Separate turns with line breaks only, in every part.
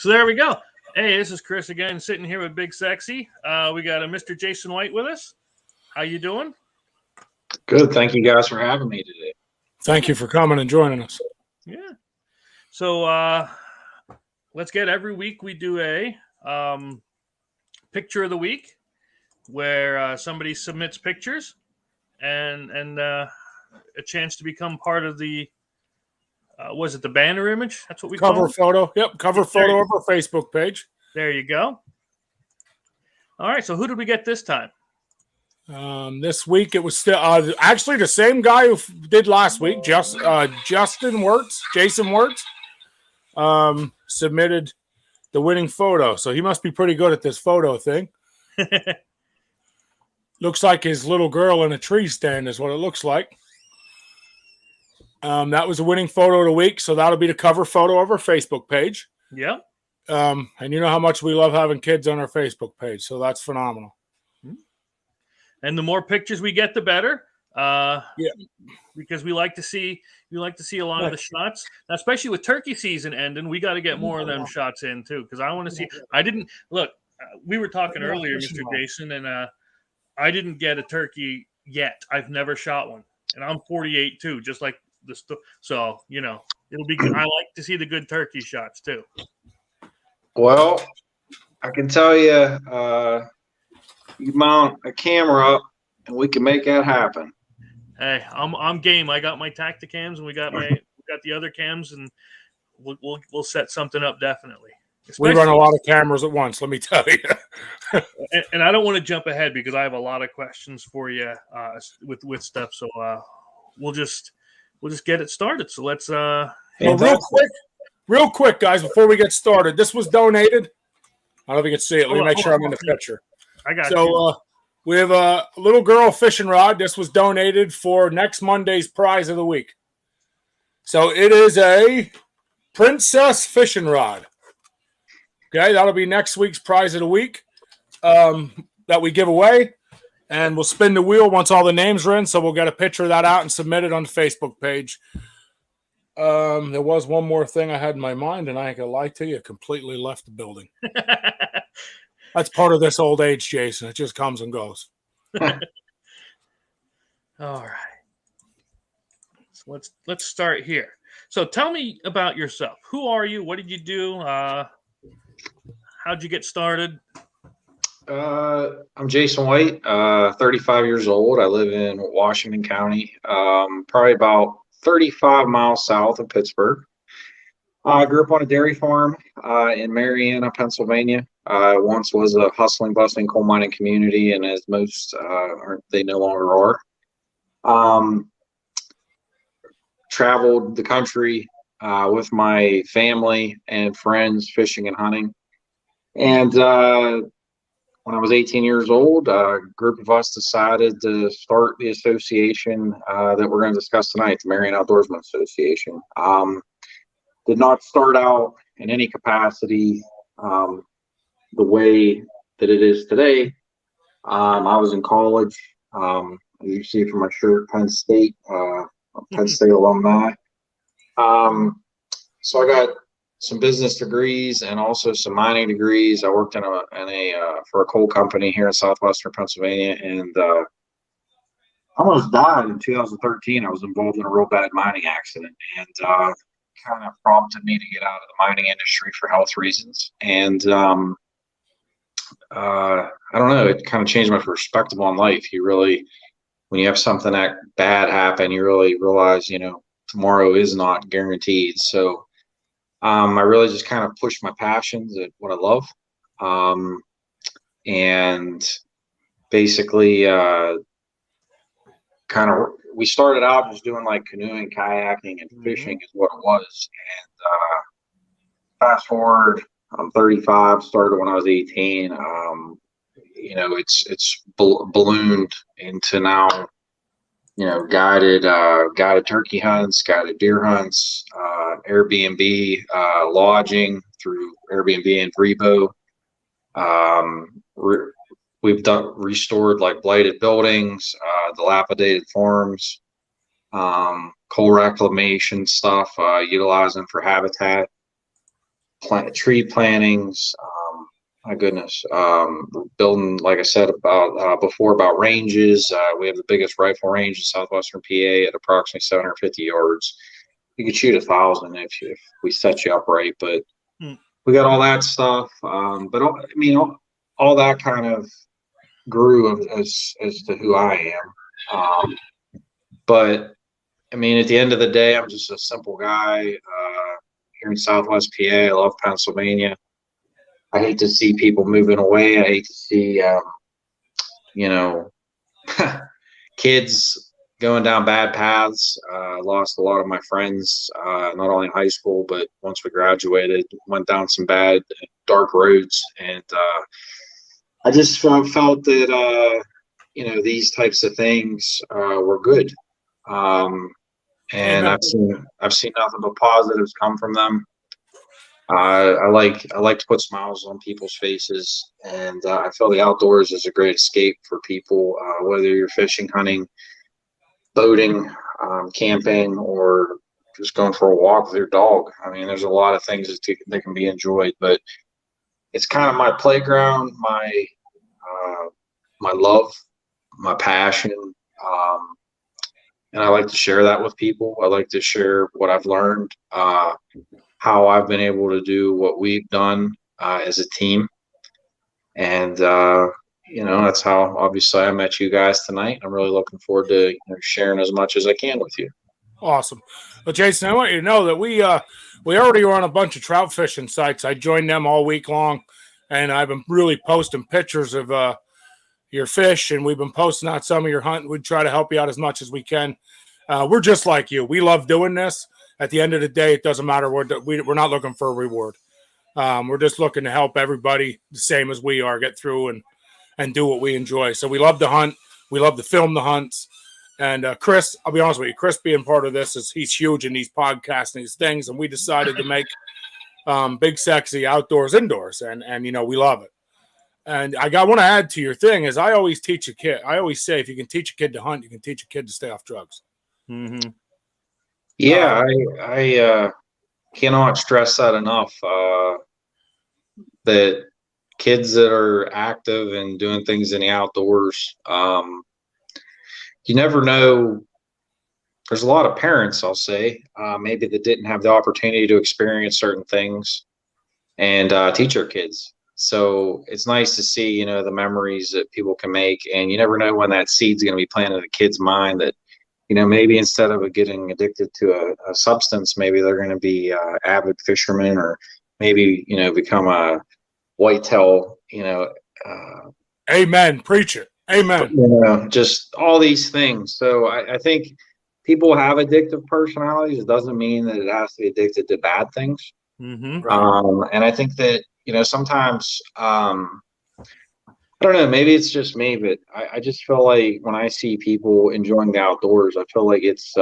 So there we go. Hey, this is Chris again, sitting here with Big Sexy. We got a Mr. Jason White with us. How you doing?
Good. Thank you guys for having me today.
Thank you for coming and joining us.
Yeah. So let's get every week we do a picture of the week where somebody submits pictures and a chance to become part of the was it the banner image? That's what we
cover
call it?
photo. Yep, cover photo of our Facebook page.
There you go. All right. So who did we get this time?
This week it was still actually the same guy who did last week. Jason Wirtz, submitted the winning photo. So he must be pretty good at this photo thing. Looks like his little girl in a tree stand is what it looks like. That was a winning photo of the week, so that'll be the cover photo of our Facebook page.
Yeah.
And you know how much we love having kids on our Facebook page, so that's phenomenal.
And the more pictures we get, the better.
Yeah.
Because we like to see a lot of the shots, now, especially with turkey season ending. We got to get more of them shots in too, because I want to see. I didn't look. We were talking earlier, Mr. Jason, and I didn't get a turkey yet. I've never shot one, and I'm 48 too, just like this. So it'll be good. I like to see the good turkey shots too.
Well, I can tell you, you mount a camera up, and we can make that happen.
Hey, I'm game. I got my Tacticams, and we got the other cams, and we'll set something up definitely.
We run a lot of cameras at once, let me tell you.
and I don't want to jump ahead because I have a lot of questions for you with stuff. So we'll just get it started. So let's
real quick, guys, before we get started. This was donated. I don't know if you can see it. Let me make sure I'm in the picture.
I got
you. We have a little girl fishing rod. This was donated for next Monday's prize of the week. So it is a princess fishing rod. Okay, that'll be next week's prize of the week that we give away. And we'll spin the wheel once all the names are in. So we'll get a picture of that out and submit it on the Facebook page. There was one more thing I had in my mind, and I ain't gonna lie to you, completely left the building. That's part of this old age, Jason. It just comes and goes.
All right. So let's start here. So tell me about yourself. Who are you? What did you do? How'd you get started?
I'm Jason White, 35 years old. I live in Washington County, probably about 35 miles south of Pittsburgh. I grew up on a dairy farm in Marianna, Pennsylvania. Once was a hustling, bustling coal mining community, and as most they no longer are. Traveled the country with my family and friends, fishing and hunting. And when I was 18 years old, a group of us decided to start the association that we're going to discuss tonight, the Marianna Outdoors Association. Did not start out in any capacity the way that it is today. I was in college, as you see from my shirt, Penn State alumni. So I got some business degrees and also some mining degrees. I worked for a coal company here in southwestern Pennsylvania, and almost died in 2013. I was involved in a real bad mining accident, and kind of prompted me to get out of the mining industry for health reasons. And I don't know, it kind of changed my perspective on life. When you have something that bad happen, you really realize, tomorrow is not guaranteed. So I really just kind of pushed my passions at what I love. And basically we started out just doing like canoeing, kayaking, and fishing is what it was. And fast forward, I'm 35, started when I was 18. It's ballooned into now, guided turkey hunts, guided deer hunts, Airbnb, lodging through Airbnb and Vrbo. We've restored like blighted buildings, dilapidated farms, coal reclamation stuff, utilizing for habitat. tree plantings. My goodness, building, like I said about before, about ranges. We have the biggest rifle range in southwestern PA at approximately 750 yards. You could shoot 1,000 if we set you up right, but we got all that stuff. But I mean, all that kind of grew as to who I am. But I mean, at the end of the day, I'm just a simple guy here in Southwest PA. I love Pennsylvania. I hate to see people moving away. I hate to see, kids going down bad paths. I lost a lot of my friends, not only in high school, but once we graduated, went down some bad, dark roads. And I just felt that, these types of things were good. And I've seen nothing but positives come from them. I like to put smiles on people's faces, and I feel the outdoors is a great escape for people, whether you're fishing, hunting, boating, camping, or just going for a walk with your dog. I mean, there's a lot of things that can be enjoyed, but it's kind of my playground, my love, my passion, and I like to share that with people. I like to share what I've learned, how I've been able to do what we've done as a team. And, that's how obviously I met you guys tonight. I'm really looking forward to sharing as much as I can with you. Awesome.
Well, Jason, I want you to know that we already were on a bunch of trout fishing sites. I joined them all week long, and I've been really posting pictures of your fish, and we've been posting out some of your hunting. We try to help you out as much as we can. We're just like you. We love doing this. At the end of the day, it doesn't matter. We're not looking for a reward. We're just looking to help everybody the same as we are get through and do what we enjoy. So we love to hunt. We love to film the hunts. And Chris, I'll be honest with you, Chris being part of this he's huge in these podcasts and these things. And we decided to make Big Sexy Outdoors Indoors. And we love it. And I want to add to your thing is I always teach a kid. I always say if you can teach a kid to hunt, you can teach a kid to stay off drugs.
Mm-hmm.
Yeah, I cannot stress that enough. That kids that are active and doing things in the outdoors, you never know. There's a lot of parents, I'll say, maybe that didn't have the opportunity to experience certain things and teach their kids. So it's nice to see, the memories that people can make, and you never know when that seed's going to be planted in a kid's mind that, maybe instead of getting addicted to a substance, maybe they're going to be avid fishermen, or maybe, become a whitetail,
Amen. Preach it. Amen.
Just all these things. So I think people have addictive personalities. It doesn't mean that it has to be addicted to bad things.
Mm-hmm.
And I think that, sometimes, I don't know, maybe it's just me, but I just feel like when I see people enjoying the outdoors, I feel like it's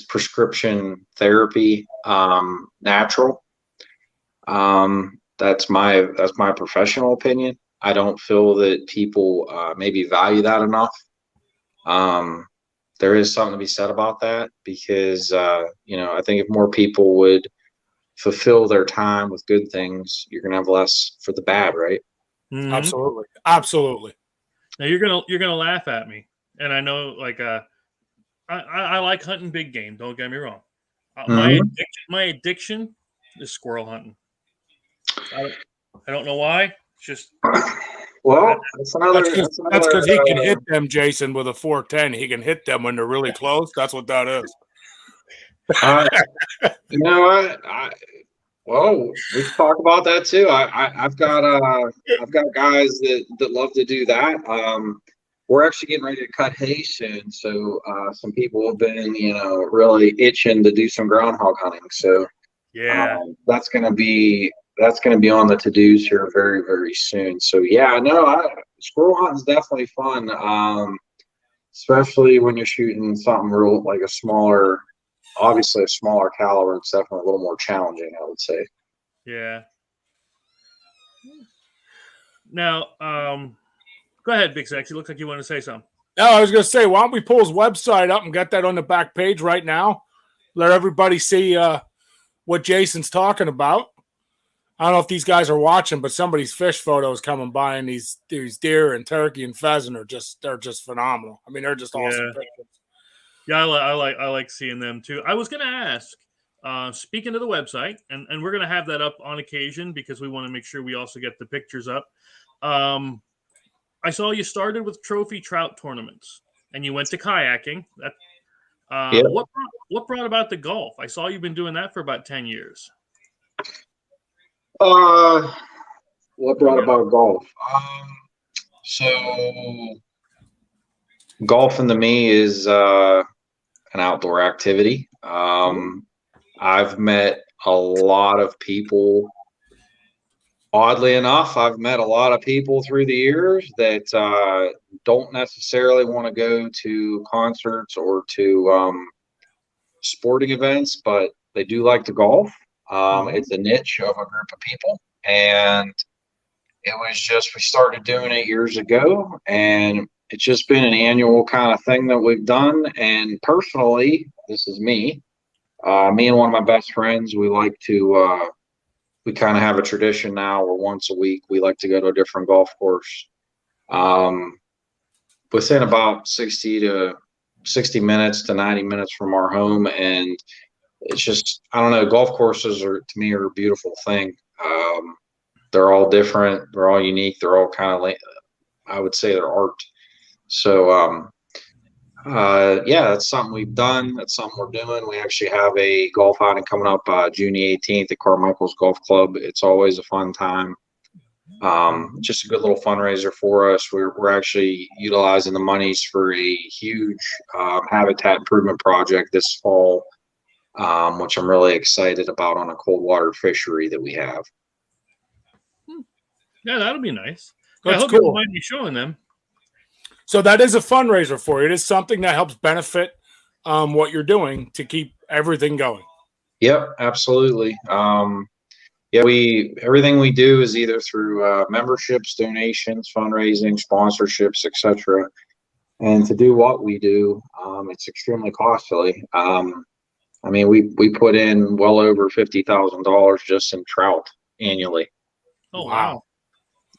prescription therapy, natural. That's my professional opinion. I don't feel that people maybe value that enough. There is something to be said about that because, I think if more people would fulfill their time with good things, you're going to have less for the bad, right?
Mm-hmm. Absolutely.
Now you're gonna laugh at me, and I know I like hunting big game. Don't get me wrong. My addiction is squirrel hunting. I don't know why. It's just
that's
because he can hit them, Jason, with a 410. He can hit them when they're really close. That's what that is.
You know what? Well, we can talk about that too. I've got guys that love to do that. We're actually getting ready to cut hay soon, so some people have been really itching to do some groundhog hunting. So
yeah,
that's gonna be on the to-dos here very, very soon. So yeah, no, squirrel hunting is definitely fun, especially when you're shooting something real like a smaller. Obviously, a smaller caliber, it's definitely a little more challenging, I would say.
Yeah. Now, go ahead, Big Sexy. Looks like you want to say something.
No, I was going to say, why don't we pull his website up and get that on the back page right now? Let everybody see what Jason's talking about. I don't know if these guys are watching, but somebody's fish photos coming by, and these deer and turkey and pheasant they're just phenomenal. I mean, they're just awesome pictures.
Yeah, I like seeing them too. I was going to ask, speaking of the website, and we're going to have that up on occasion because we want to make sure we also get the pictures up. I saw you started with trophy trout tournaments, and you went to kayaking. What brought about the golf? I saw you've been doing that for about 10 years.
What brought about golf? So golfing to me is an outdoor activity. I've met a lot of people. Oddly enough, I've met a lot of people through the years that don't necessarily want to go to concerts or to sporting events, but they do like to golf. It's a niche of a group of people, and it was just, we started doing it years ago, and it's just been an annual kind of thing that we've done. And personally, this is me and one of my best friends, we like to we kind of have a tradition now where once a week we like to go to a different golf course within about 60 minutes to 90 minutes from our home. And it's just, I don't know, golf courses to me are a beautiful thing. They're all different, they're all unique, they're all kind of, I would say, they're art. So yeah, that's something we've done. That's something we're doing. We actually have a golf outing coming up June 18th at Carmichael's Golf Club. It's always a fun time. Just a good little fundraiser for us. We're actually utilizing the monies for a huge habitat improvement project this fall, which I'm really excited about, on a cold water fishery that we have.
Yeah, that'll be nice.
That's
I hope
cool.
you might be showing them.
So that is a fundraiser for you. It is something that helps benefit what you're doing to keep everything going.
Yep, absolutely. Yeah, everything we do is either through memberships, donations, fundraising, sponsorships, etc. And to do what we do, it's extremely costly. I mean, we put in well over $50,000 just in trout annually.
Oh wow!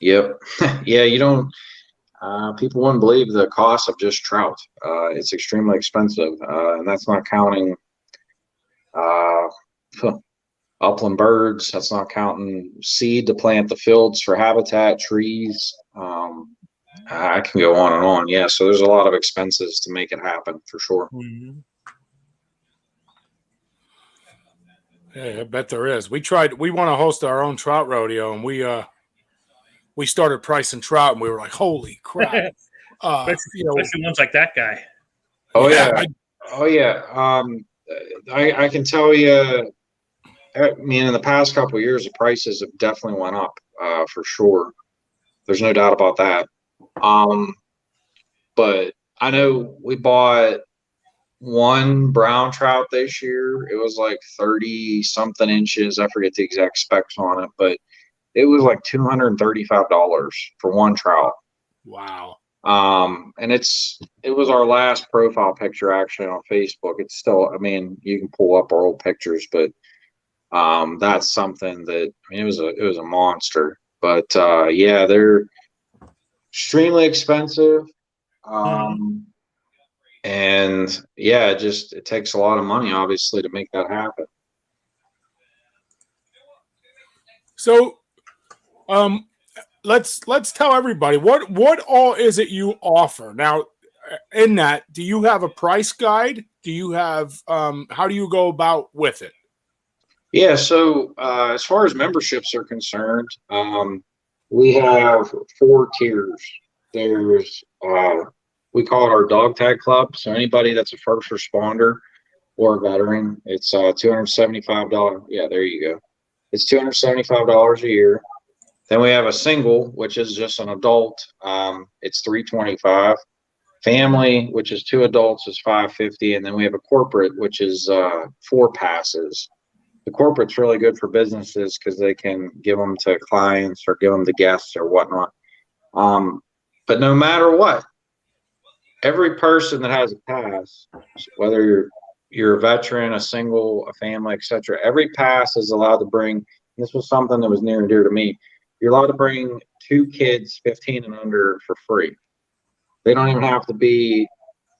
Yep. Yeah, you don't. People wouldn't believe the cost of just trout. It's extremely expensive, and that's not counting upland birds. That's not counting seed to plant the fields for habitat, trees. I can go on and on. Yeah, so there's a lot of expenses to make it happen, for sure.
Mm-hmm.
Yeah, I bet there is. We want to host our own trout rodeo, and we started pricing trout, and we were like, holy crap.
Especially ones like that guy.
Oh yeah. Oh yeah. I can tell you, I mean, in the past couple of years, the prices have definitely went up, for sure. There's no doubt about that. But I know we bought one brown trout this year. It was like 30 something inches. I forget the exact specs on it, but it was like $235 for one trout.
Wow.
And it was our last profile picture actually on Facebook. It's still, I mean, you can pull up our old pictures, but that's something that, I mean, it was a monster. But yeah, they're extremely expensive. And yeah, it takes a lot of money, obviously, to make that happen.
So let's tell everybody what all is it you offer now. In that, do you have a price guide? Do you have how do you go about with it?
Yeah, so as far as memberships are concerned, we have 4 tiers. There's we call it our dog tag club. So anybody that's a first responder or a veteran, it's $275. Yeah, there you go. It's $275 a year. Then we have a single, which is just an adult. It's $325. Family, which is 2 adults, is $550. And then we have a corporate, which is 4 passes. The corporate's really good for businesses because they can give them to clients or give them to guests or whatnot. But no matter what, every person that has a pass, whether you're a veteran, a single, a family, etc., every pass is allowed to bring this was something that was near and dear to me. You're allowed to bring 2 kids 15 and under for free. They don't even have to be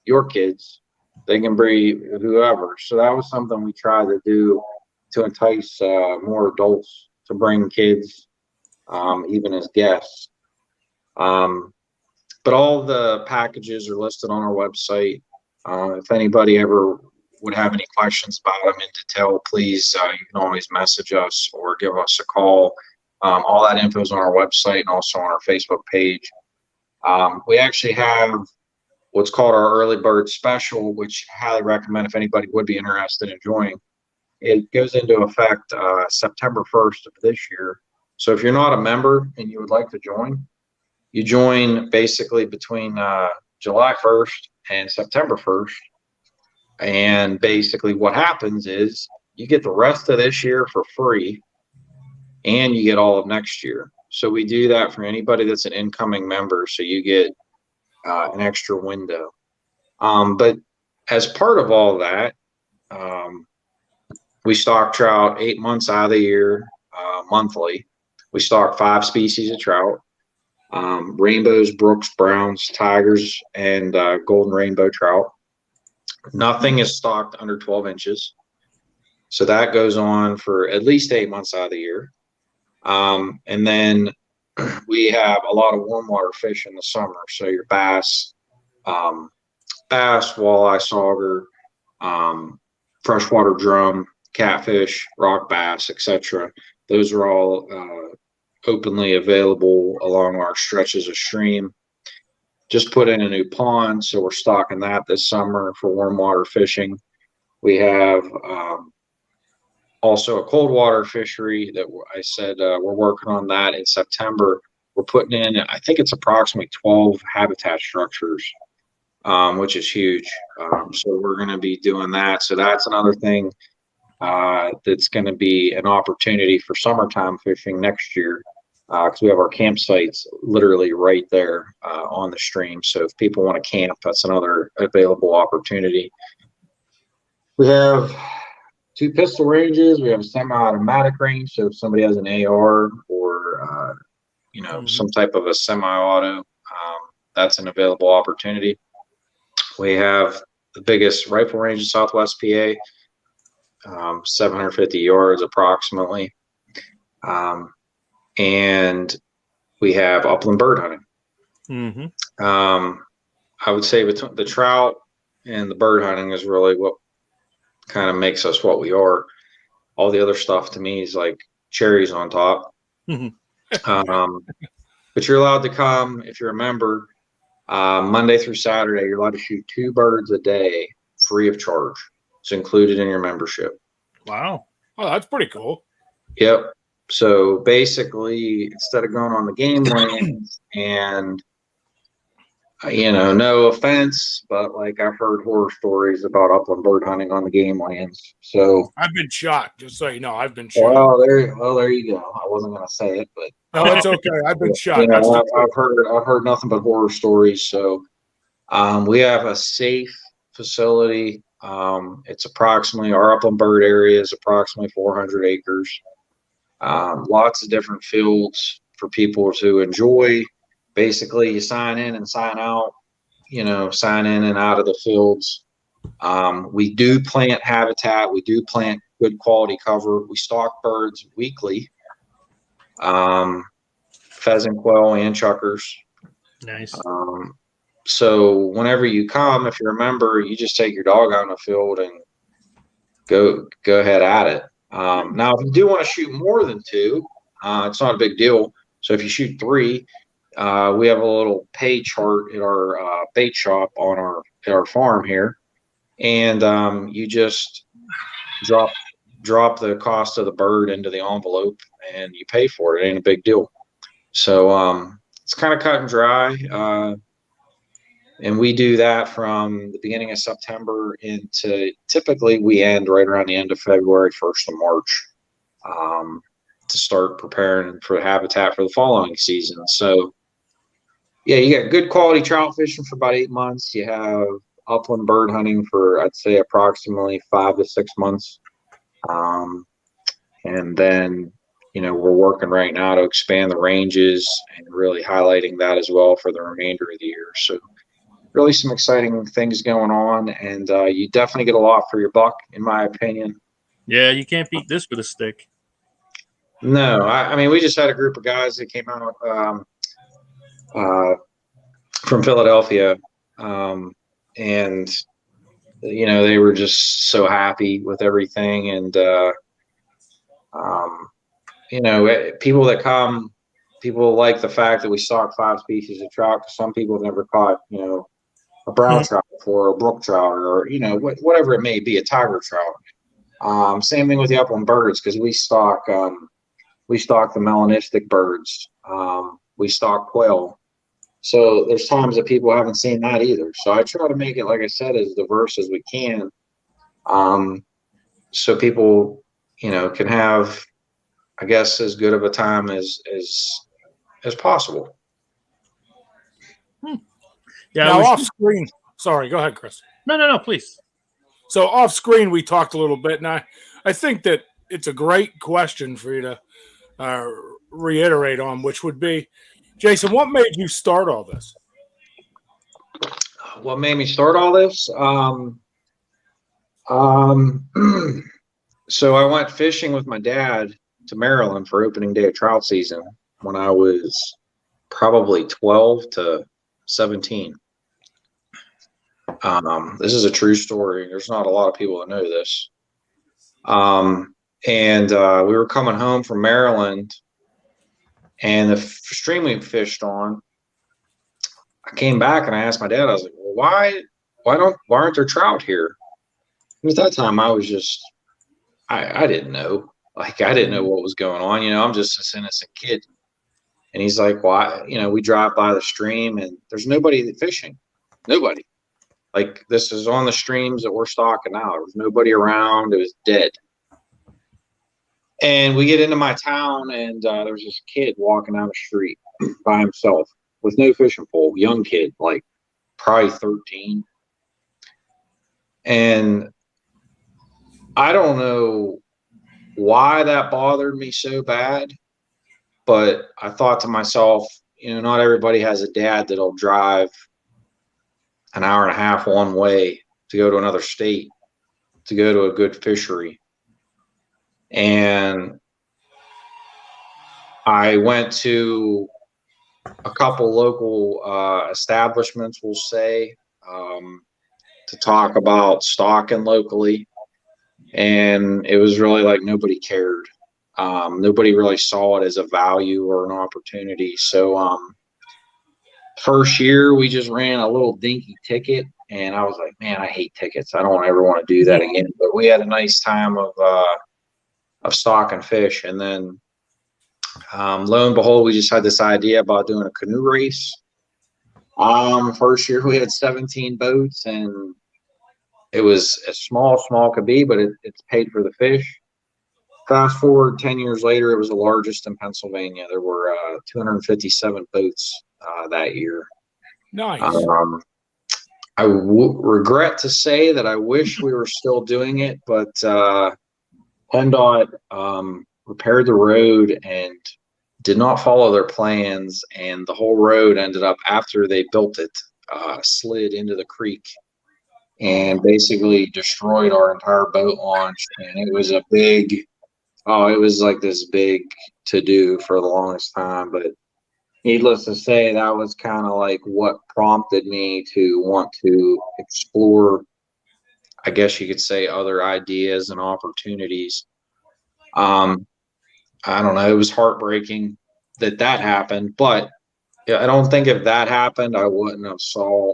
your kids. They can bring whoever. So that was something we tried to do to entice more adults to bring kids, even as guests. But all the packages are listed on our website. If anybody ever would have any questions about them in detail, please, you can always message us or give us a call. All that info is on our website and also on our Facebook page. We actually have what's called our early bird special, which I highly recommend if anybody would be interested in joining. It goes into effect September 1st of this year. So if you're not a member and you would like to join, you join basically between July 1st and September 1st. And basically what happens is you get the rest of this year for free and you get all of next year. So we do that for anybody that's an incoming member. So you get an extra window. But as part of all that, we stock trout 8 months out of the year, monthly. We stock 5 species of trout, rainbows, brooks, browns, tigers, and golden rainbow trout. Nothing is stocked under 12 inches. So that goes on for at least 8 months out of the year. And then we have a lot of warm water fish in the summer. So your bass, walleye, sauger, freshwater drum, catfish, rock bass, etc. Those are all openly available along our stretches of stream. Just put in a new pond, so we're stocking that this summer for warm water fishing. We have also a cold water fishery that I said we're working on that in September. We're putting in, I think it's approximately 12 habitat structures, which is huge. So we're going to be doing that. So that's another thing that's going to be an opportunity for summertime fishing next year, because we have our campsites literally right there on the stream. So if people want to camp, that's another available opportunity. We have 2 pistol ranges. We have a semi-automatic range. So if somebody has an AR or some type of a semi-auto, that's an available opportunity. We have the biggest rifle range in Southwest PA, 750 yards approximately. And we have upland bird hunting. I would say between the trout and the bird hunting is really what kind of makes us what we are. All the other stuff to me is like cherries on top. But you're allowed to come if you're a member Monday through Saturday. You're allowed to shoot 2 birds a day free of charge. It's included in your membership.
Wow.
Oh, that's pretty cool.
Yep. So basically, instead of going on the game lands and, no offense, but like I've heard horror stories about upland bird hunting on the game lands. So
I've been shot, just so you know. I've been shot.
There you go. I wasn't going to say it, but
no, it's okay. I've been shot.
I've heard nothing but horror stories. So we have a safe facility. It's approximately, our upland bird area is approximately 400 acres. Lots of different fields for people to enjoy. Basically, you sign in and sign out, sign in and out of the fields. We do plant habitat. We do plant good quality cover. We stock birds weekly, pheasant, quail, and chukars. Nice. So whenever you come, if you're a member, you just take your dog out in the field and go ahead at it. Now, if you do want to shoot more than 2, it's not a big deal. So if you shoot 3, we have a little pay chart at our bait shop on our farm here, and you just drop the cost of the bird into the envelope and you pay for it. It ain't a big deal. So it's kind of cut and dry. And we do that from the beginning of September into, typically we end right around the end of February, 1st of March, to start preparing for the habitat for the following season. So yeah, you got good quality trout fishing for about 8 months. You have upland bird hunting for, I'd say, approximately 5 to 6 months. And then we're working right now to expand the ranges and really highlighting that as well for the remainder of the year. So really some exciting things going on, and you definitely get a lot for your buck, in my opinion.
Yeah, you can't beat this with a stick.
No, I mean, we just had a group of guys that came out from Philadelphia, and they were just so happy with everything, and people that come, people like the fact that we stock 5 species of trout. Some people have never caught, a brown trout before, a brook trout, or whatever it may be, a tiger trout. Same thing with the upland birds, because we stock the melanistic birds. We stock quail. So there's times that people haven't seen that either. So I try to make it, like I said, as diverse as we can, so people, can have, I guess, as good of a time as possible.
Yeah.
Now off screen. Sorry, go ahead, Chris.
No, please.
So off screen, we talked a little bit, and I think that it's a great question for you to reiterate on, which would be, Jason, what made you start all this?
What made me start all this? So I went fishing with my dad to Maryland for opening day of trout season when I was probably 12 to 17. This is a true story. There's not a lot of people that know this. And we were coming home from Maryland, and the stream we fished on, I came back and I asked my dad, I was like, well, why aren't there trout here? And at that time, I was just, I didn't know. Like, I didn't know what was going on. I'm just this innocent kid. And he's like, why? We drive by the stream and there's nobody fishing. Nobody. Like, this is on the streams that we're stocking now. There was nobody around. It was dead. And we get into my town, and there was this kid walking down the street by himself with no fishing pole, young kid, like probably 13. And I don't know why that bothered me so bad, but I thought to myself, not everybody has a dad that'll drive an hour and a half one way to go to another state to go to a good fishery. And I went to a couple local establishments, we'll say, to talk about stocking locally. And it was really like nobody cared. Nobody really saw it as a value or an opportunity. So first year, we just ran a little dinky ticket. And I was like, man, I hate tickets. I don't ever want to do that again. But we had a nice time of stocking fish. And then lo and behold, we just had this idea about doing a canoe race. First year we had 17 boats, and it was as small could be, but it's paid for the fish. Fast forward 10 years later, it was the largest in Pennsylvania. There were 257 boats that year.
Nice.
I regret to say that I wish we were still doing it, but PennDOT repaired the road and did not follow their plans, and the whole road ended up, after they built it, slid into the creek and basically destroyed our entire boat launch. And it was it was like this big to do for the longest time. But needless to say, that was kind of like what prompted me to want to explore, I guess you could say, other ideas and opportunities. I don't know. It was heartbreaking that happened, but I don't think if that happened, I wouldn't have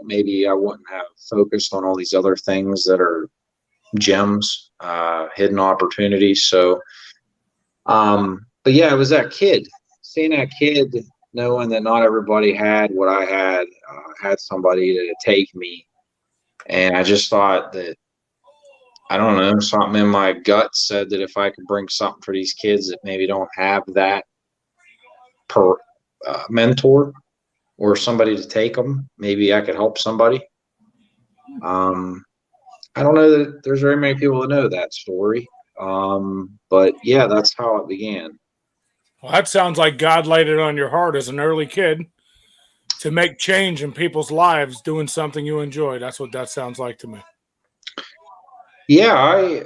maybe I wouldn't have focused on all these other things that are gems, hidden opportunities. So, but yeah, it was that kid, seeing that kid, knowing that not everybody had what I had somebody to take me. And I just thought that, I don't know, something in my gut said that if I could bring something for these kids that maybe don't have that mentor or somebody to take them, maybe I could help somebody. I don't know that there's very many people that know that story. But yeah, that's how it began.
Well, that sounds like God laid it on your heart as an early kid to make change in people's lives doing something you enjoy. That's what that sounds like to me.
Yeah,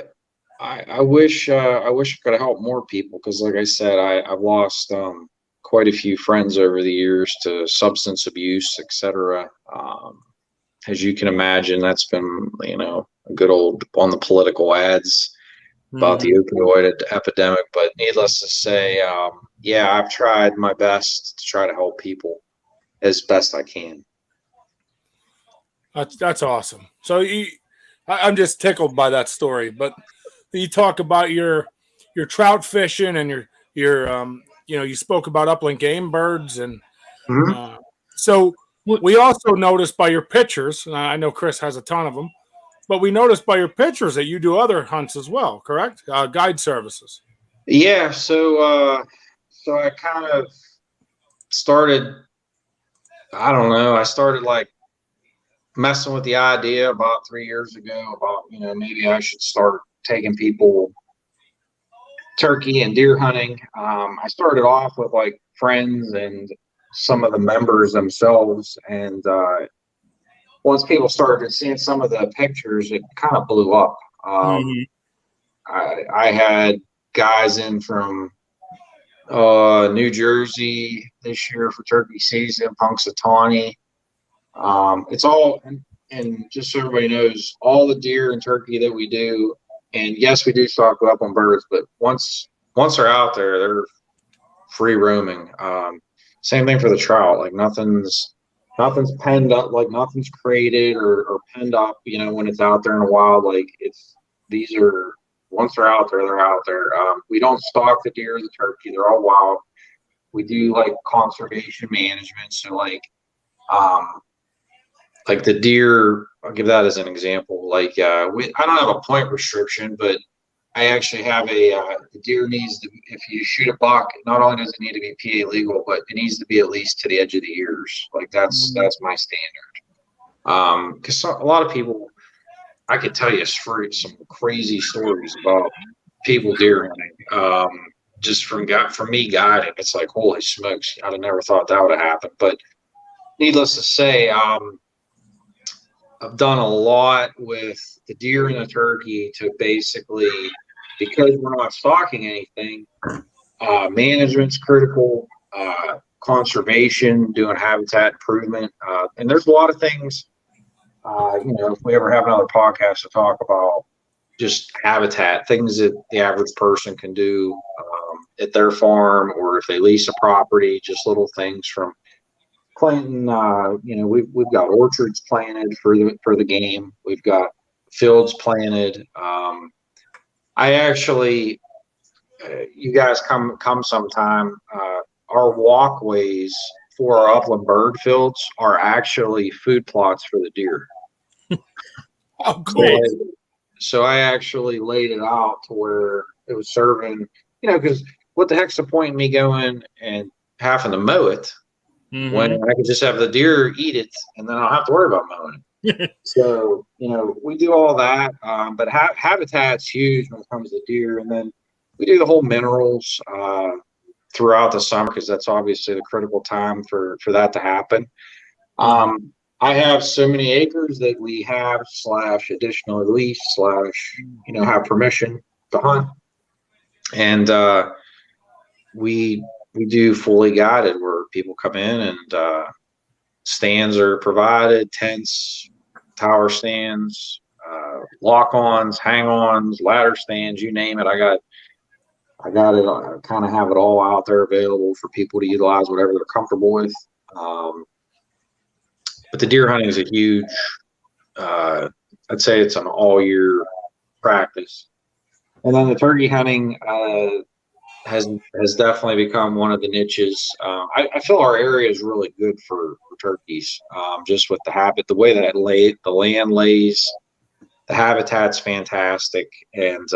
I wish I could have helped more people because, like I said, I've lost quite a few friends over the years to substance abuse, etc. As you can imagine, that's been a good old on the political ads about the opioid epidemic. But needless to say, yeah, I've tried my best to try to help people as best I can.
That's awesome. So I'm just tickled by that story. But you talk about your trout fishing and your you spoke about upland game birds and so we also noticed by your pictures. I know Chris has a ton of them, but we noticed by your pictures that you do other hunts as well. Correct? Guide services.
Yeah. So I kind of started. I don't know. I started like messing with the idea about 3 years ago about maybe I should start taking people turkey and deer hunting. I started off with like friends and some of the members themselves, and once people started seeing some of the pictures, it kind of blew up. I had guys in from New Jersey this year for turkey season, Punxsutawney. It's all, and just so everybody knows, all the deer and turkey that we do, and yes, we do stock up on birds, but once they're out there, they're free roaming. Same thing for the trout. Like nothing's penned up, like nothing's crated or penned up. When it's out there in the wild, like these are once they're out there, they're out there. We don't stalk the deer or the turkey; they're all wild. We do like conservation management, so like the deer, I'll give that as an example. Like I don't have a point restriction, but I actually have the deer needs to, if you shoot a buck, not only does it need to be PA legal, but it needs to be at least to the edge of the ears. Like that's my standard. Because a lot of people, I could tell you some crazy stories about people deer hunting. Just from me guiding, it's like, holy smokes, I'd have never thought that would have happened. But needless to say, I've done a lot with the deer and the turkey to basically, because we're not stalking anything, management's critical, conservation, doing habitat improvement. And there's a lot of things, if we ever have another podcast to talk about just habitat, things that the average person can do at their farm, or if they lease a property, just little things from planting, we've got orchards planted for the game. We've got fields planted. I actually, you guys come sometime. Our walkways for our upland bird fields are actually food plots for the deer.
Oh, cool.
So I actually laid it out to where it was serving, because what the heck's the point in me going and having to mow it when I could just have the deer eat it and then I don't have to worry about mowing it. So, we do all that. But habitat's huge when it comes to deer. And then we do the whole minerals throughout the summer, because that's obviously the critical time for that to happen. I have so many acres that we have / additional lease / have permission to hunt. And we do fully guided where people come in and stands are provided, tents, tower stands, lock-ons, hang-ons, ladder stands, you name it. I got it. I kind of have it all out there available for people to utilize whatever they're comfortable with. But the deer hunting is a huge, I'd say it's an all-year practice. And then the turkey hunting has definitely become one of the niches. I feel our area is really good for turkeys, just with the habit, the way that the land lays, the habitat's fantastic. And,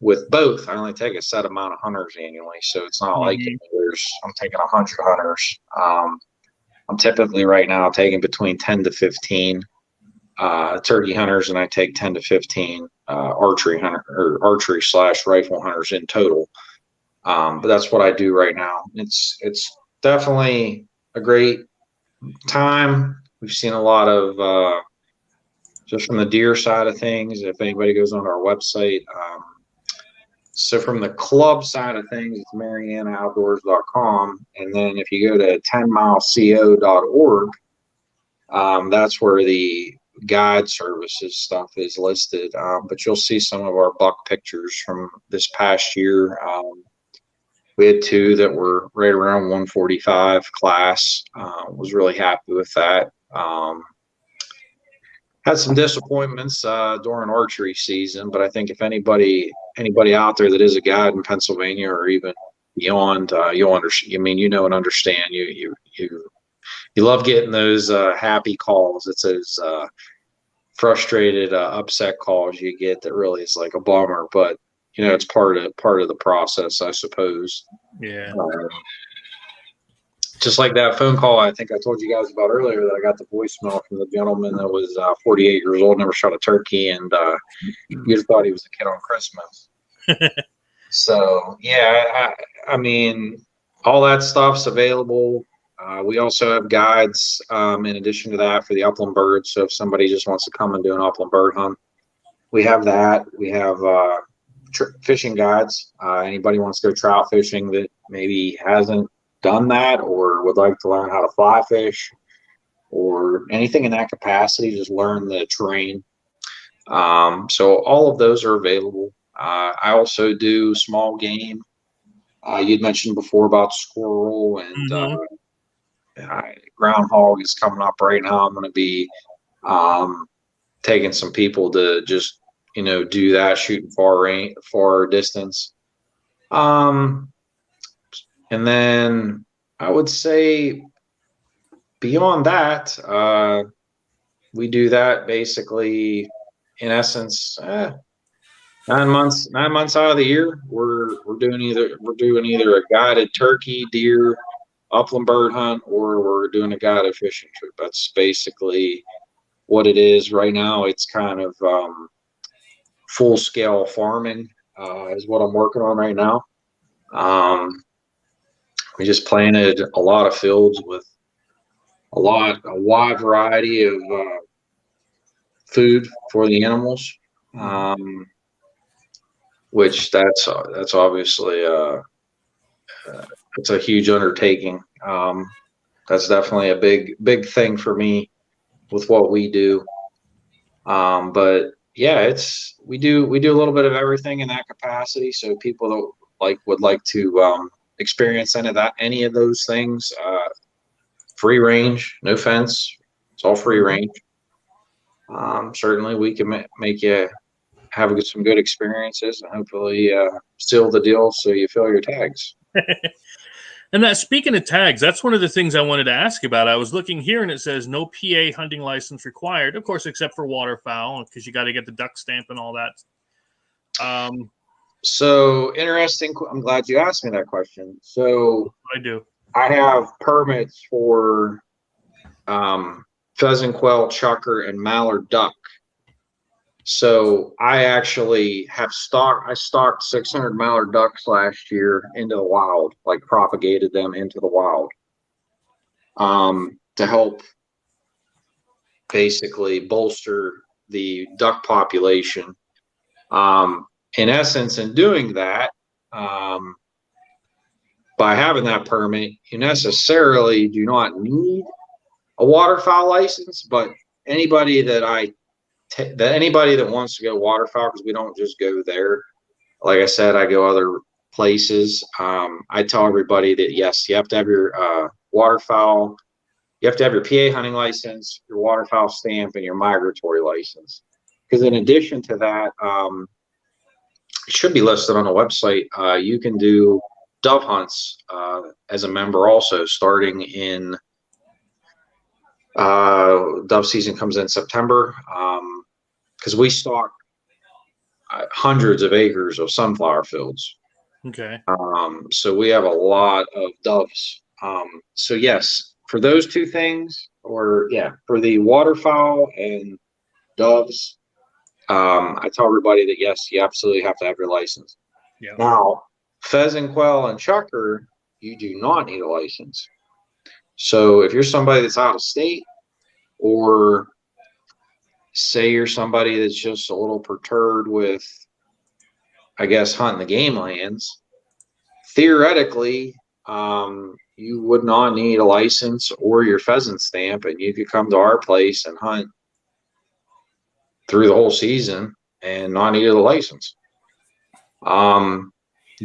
with both, I only take a set amount of hunters annually. So it's not like I'm taking 100 hunters. I'm typically right now taking between 10 to 15 turkey hunters, and I take 10 to 15 archery / rifle hunters in total. But that's what I do right now. It's definitely a great time. We've seen a lot of just from the deer side of things. If anybody goes on our website, so from the club side of things, it's MariannaOutdoors.com, and then if you go to 10mileco.org, that's where the guide services stuff is listed. But you'll see some of our buck pictures from this past year. We had 2 that were right around 145 class. Was really happy with that. Had some disappointments during archery season, but I think if anybody out there that is a guide in Pennsylvania or even beyond, you'll understand. I mean, and understand. You love getting those happy calls. It's those frustrated, upset calls you get that really is like a bummer, but it's part of the process, I suppose.
Yeah.
Just like that phone call I think I told you guys about earlier, that I got the voicemail from the gentleman that was 48 years old, never shot a turkey, and you just thought he was a kid on Christmas. So yeah, I mean, all that stuff's available. We also have guides in addition to that for the upland birds. So if somebody just wants to come and do an upland bird hunt, we have that. We have fishing guides. Anybody wants to go trout fishing that maybe hasn't done that or would like to learn how to fly fish or anything in that capacity, just learn the terrain. So all of those are available. I also do small game. You'd mentioned before about squirrel and groundhog is coming up right now. I'm going to be taking some people to just do that, shooting far distance. And then I would say beyond that, we do that basically in essence 9 months out of the year. We're doing either a guided turkey, deer, upland bird hunt, or we're doing a guided fishing trip. That's basically what it is right now. It's kind of full scale farming is what I'm working on right now. We just planted a lot of fields with a wide variety of food for the animals, which that's obviously it's a huge undertaking. That's definitely a big thing for me with what we do. But yeah, we do a little bit of everything in that capacity. So people that would like to experience any of those things, free range, no fence, it's all free range. Certainly we can make you have some good experiences and hopefully seal the deal so you fill your tags.
And speaking of tags, that's one of the things I wanted to ask about. I was looking here and it says no PA hunting license required, of course, except for waterfowl, because you got to get the duck stamp and all that.
So interesting. I'm glad you asked me that question. So
I do. I
have permits for pheasant, quail, chucker, and mallard duck. So I actually have stocked 600 mallard ducks last year into the wild, like propagated them into the wild to help basically bolster the duck population. In essence, in doing that, by having that permit, you necessarily do not need a waterfowl license, but anybody that wants to go waterfowl, because we don't just go there. Like I said, I go other places. I tell everybody that yes, you have to have your waterfowl, you have to have your PA hunting license, your waterfowl stamp, and your migratory license. Because in addition to that, it should be listed on the website. You can do dove hunts as a member also, starting in dove season comes in September, because we stock hundreds of acres of sunflower fields.
Okay.
So we have a lot of doves. So yes, for those two things, for the waterfowl and doves, I tell everybody that yes, you absolutely have to have your license.
Yeah.
Now, Pheasant, quail, and chukar, you do not need a license. So if you're somebody that's out of state, or say you're somebody that's just a little perturbed with, I guess, hunting the game lands, theoretically, you would not need a license or your pheasant stamp, and you could come to our place and hunt through the whole season and not need a license.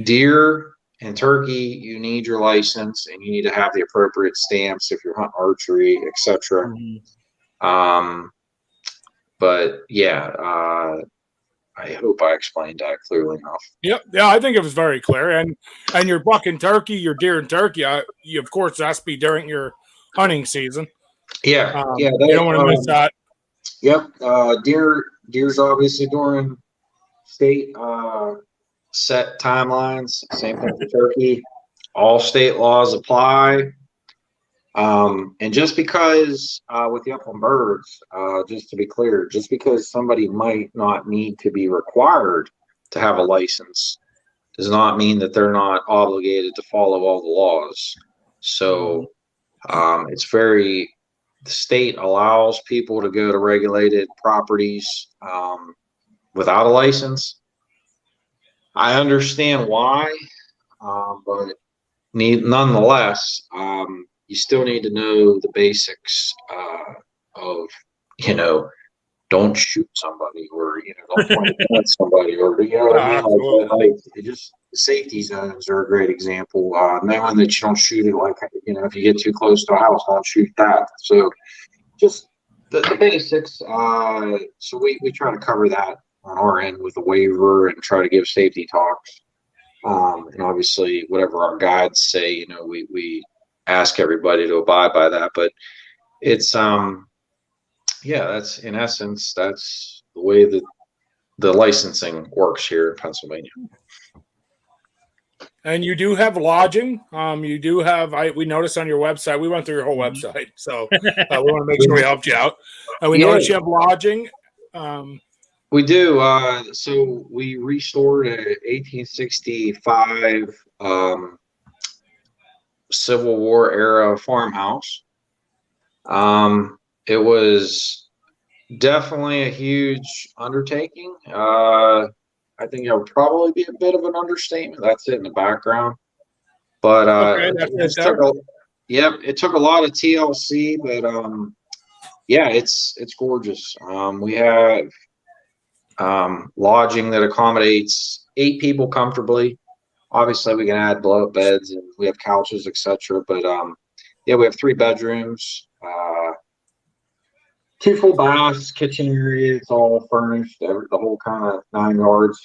Deer and turkey, you need your license, and you need to have the appropriate stamps if you're hunting archery, etc. But yeah, I hope I explained that clearly enough.
Yep. Yeah, I think it was very clear. And your buck and turkey, your deer and turkey, you of course has to be during your hunting season.
Yeah,
you don't want to miss that.
Yep. Deer's obviously during state set timelines. Same thing for turkey. All state laws apply. And just because with the upland birds, just to be clear, just because somebody might not need to be required to have a license does not mean that they're not obligated to follow all the laws. So the state allows people to go to regulated properties without a license. I understand why, but nonetheless, you still need to know the basics of, don't shoot somebody, or, don't point a gun at somebody, or, what I mean? Like just safety zones are a great example. Knowing that you don't shoot it, like, if you get too close to a house, don't shoot that. So just the basics. So we try to cover that on our end with a waiver and try to give safety talks. And obviously whatever our guides say, we ask everybody to abide by that. But it's that's in essence, that's the way that the licensing works here in Pennsylvania.
And you do have lodging. You do have, we noticed on your website, we went through your whole website, so we want to make sure we helped you out. And we noticed you have lodging.
We do. So we restored a 1865 Civil War era farmhouse. It was definitely a huge undertaking. I think it would probably be a bit of an understatement. That's it in the background. But it took a lot of TLC, but it's gorgeous. We have lodging that accommodates 8 people comfortably. Obviously, we can add blow-up beds, and we have couches, etc. But we have 3 bedrooms, 2 full baths, kitchen area. It's all furnished, the whole kind of 9 yards.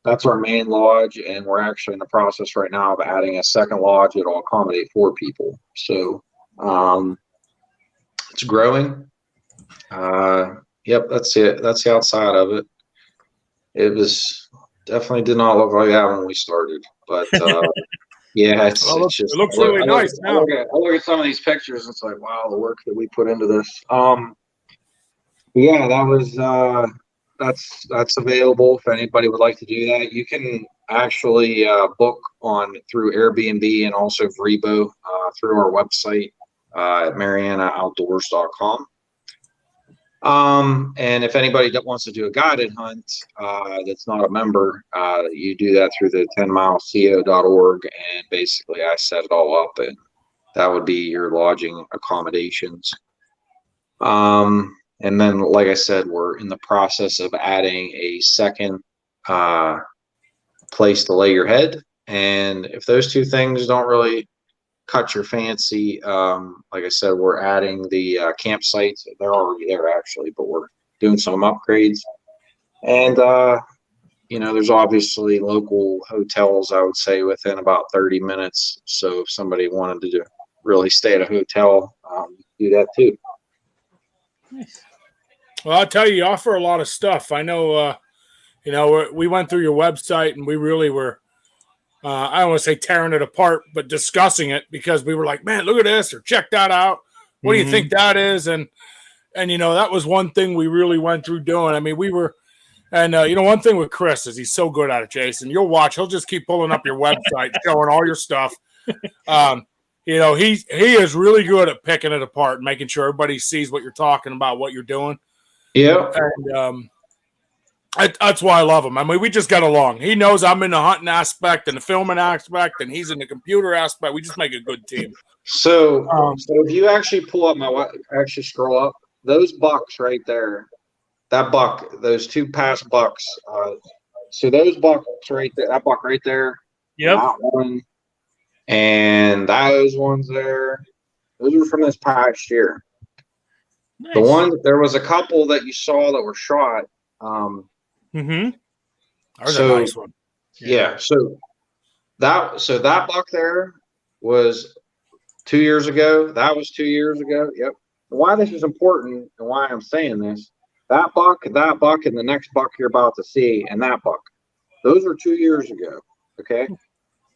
That's our main lodge, and we're actually in the process right now of adding a second lodge that'll accommodate 4 people. So it's growing. That's it. That's the outside of it. It was definitely did not look like that when we started, but it's just,
it looks really nice now.
I look at some of these pictures, and it's like, wow, the work that we put into this. That was that's available if anybody would like to do that. You can actually book through Airbnb and also Vrbo through our website at MariannaOutdoors.com. And if anybody that wants to do a guided hunt that's not a member, you do that through the 10mileco.org, and basically I set it all up, and that would be your lodging accommodations. And then, like I said, we're in the process of adding a second place to lay your head. And if those 2 things don't really cut your fancy, like I said, we're adding the campsites. They're already there actually, but we're doing some upgrades. And there's obviously local hotels, I would say, within about 30 minutes. So if somebody wanted to really stay at a hotel, do that too.
Nice. Well, I'll tell you offer a lot of stuff. I know we went through your website, and we really were I don't want to say tearing it apart, but discussing it, because we were like, man, look at this, or check that out. What do you think that is? And that was one thing we really went through doing. I mean, we were, And one thing with Chris is he's so good at it, Jason. You'll watch; he'll just keep pulling up your website, showing all your stuff. He is really good at picking it apart, and making sure everybody sees what you're talking about, what you're doing.
Yeah,
and that's why I love him. I mean, we just got along. He knows I'm in the hunting aspect and the filming aspect, and he's in the computer aspect. We just make a good team.
So if you actually pull up actually scroll up, those bucks right there, that buck, those two past bucks. So those bucks right there, that buck right there,
yep,
that one, and those ones there, those were from this past year.
nice.
The one, there was a couple that you saw that were shot.
That was
So,
a nice one.
Yeah. So that buck there was 2 years ago. That was 2 years ago. Yep. Why this is important and why I'm saying this, that buck, and the next buck you're about to see, and that buck, those were 2 years ago. Okay.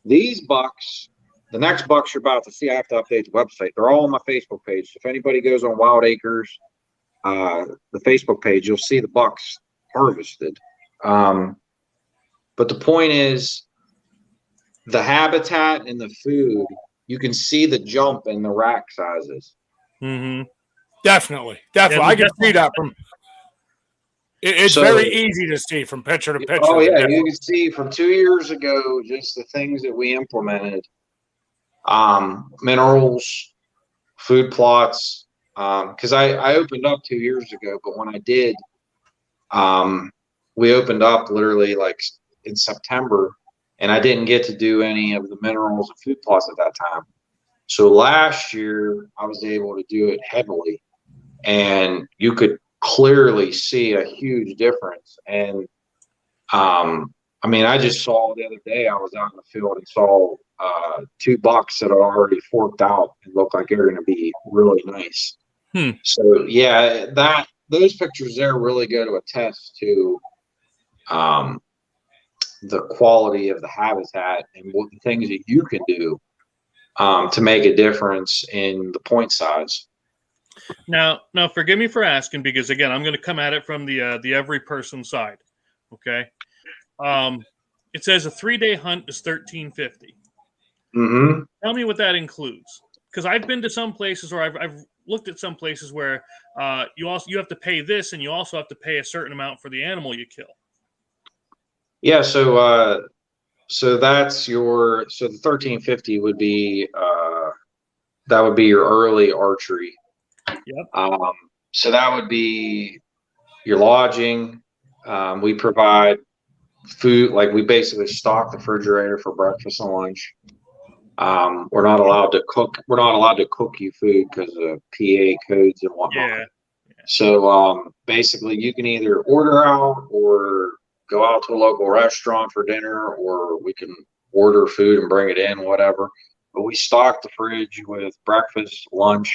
These bucks, the next bucks you're about to see, I have to update the website. They're all on my Facebook page. If anybody goes on Wild Acres, the Facebook page, you'll see the bucks harvested. But the point is, the habitat and the food, you can see the jump in the rack sizes.
Definitely.
Yeah,
I can see that from. It's very easy to see from picture to picture.
Oh yeah, you can see from 2 years ago just the things that we implemented. Minerals, food plots. Because I opened up 2 years ago, but when I did, we opened up literally like in September, and I didn't get to do any of the minerals and food plots at that time. So last year I was able to do it heavily, and you could clearly see a huge difference. And I mean, I just saw the other day, I was out in the field and saw 2 bucks that are already forked out and look like they're going to be really nice. So yeah, those pictures there really go to attest to the quality of the habitat and what the things that you can do to make a difference in the point size.
Now, forgive me for asking, because again, I'm going to come at it from the every person side. Okay, it says a 3-day hunt is $13.50. Tell me what that includes, because I've been to some places, or I've looked at some places where you have to pay this, and you also have to pay a certain amount for the animal you kill.
Yeah, so that's the $13.50 would be that would be your early archery.
Yep.
So that would be your lodging. We provide food, like we basically stock the refrigerator for breakfast and lunch. We're not allowed to cook. We're not allowed to cook you food because of PA codes and whatnot.
Yeah.
So basically, you can either order out or go out to a local restaurant for dinner, or we can order food and bring it in, whatever. But we stock the fridge with breakfast, lunch,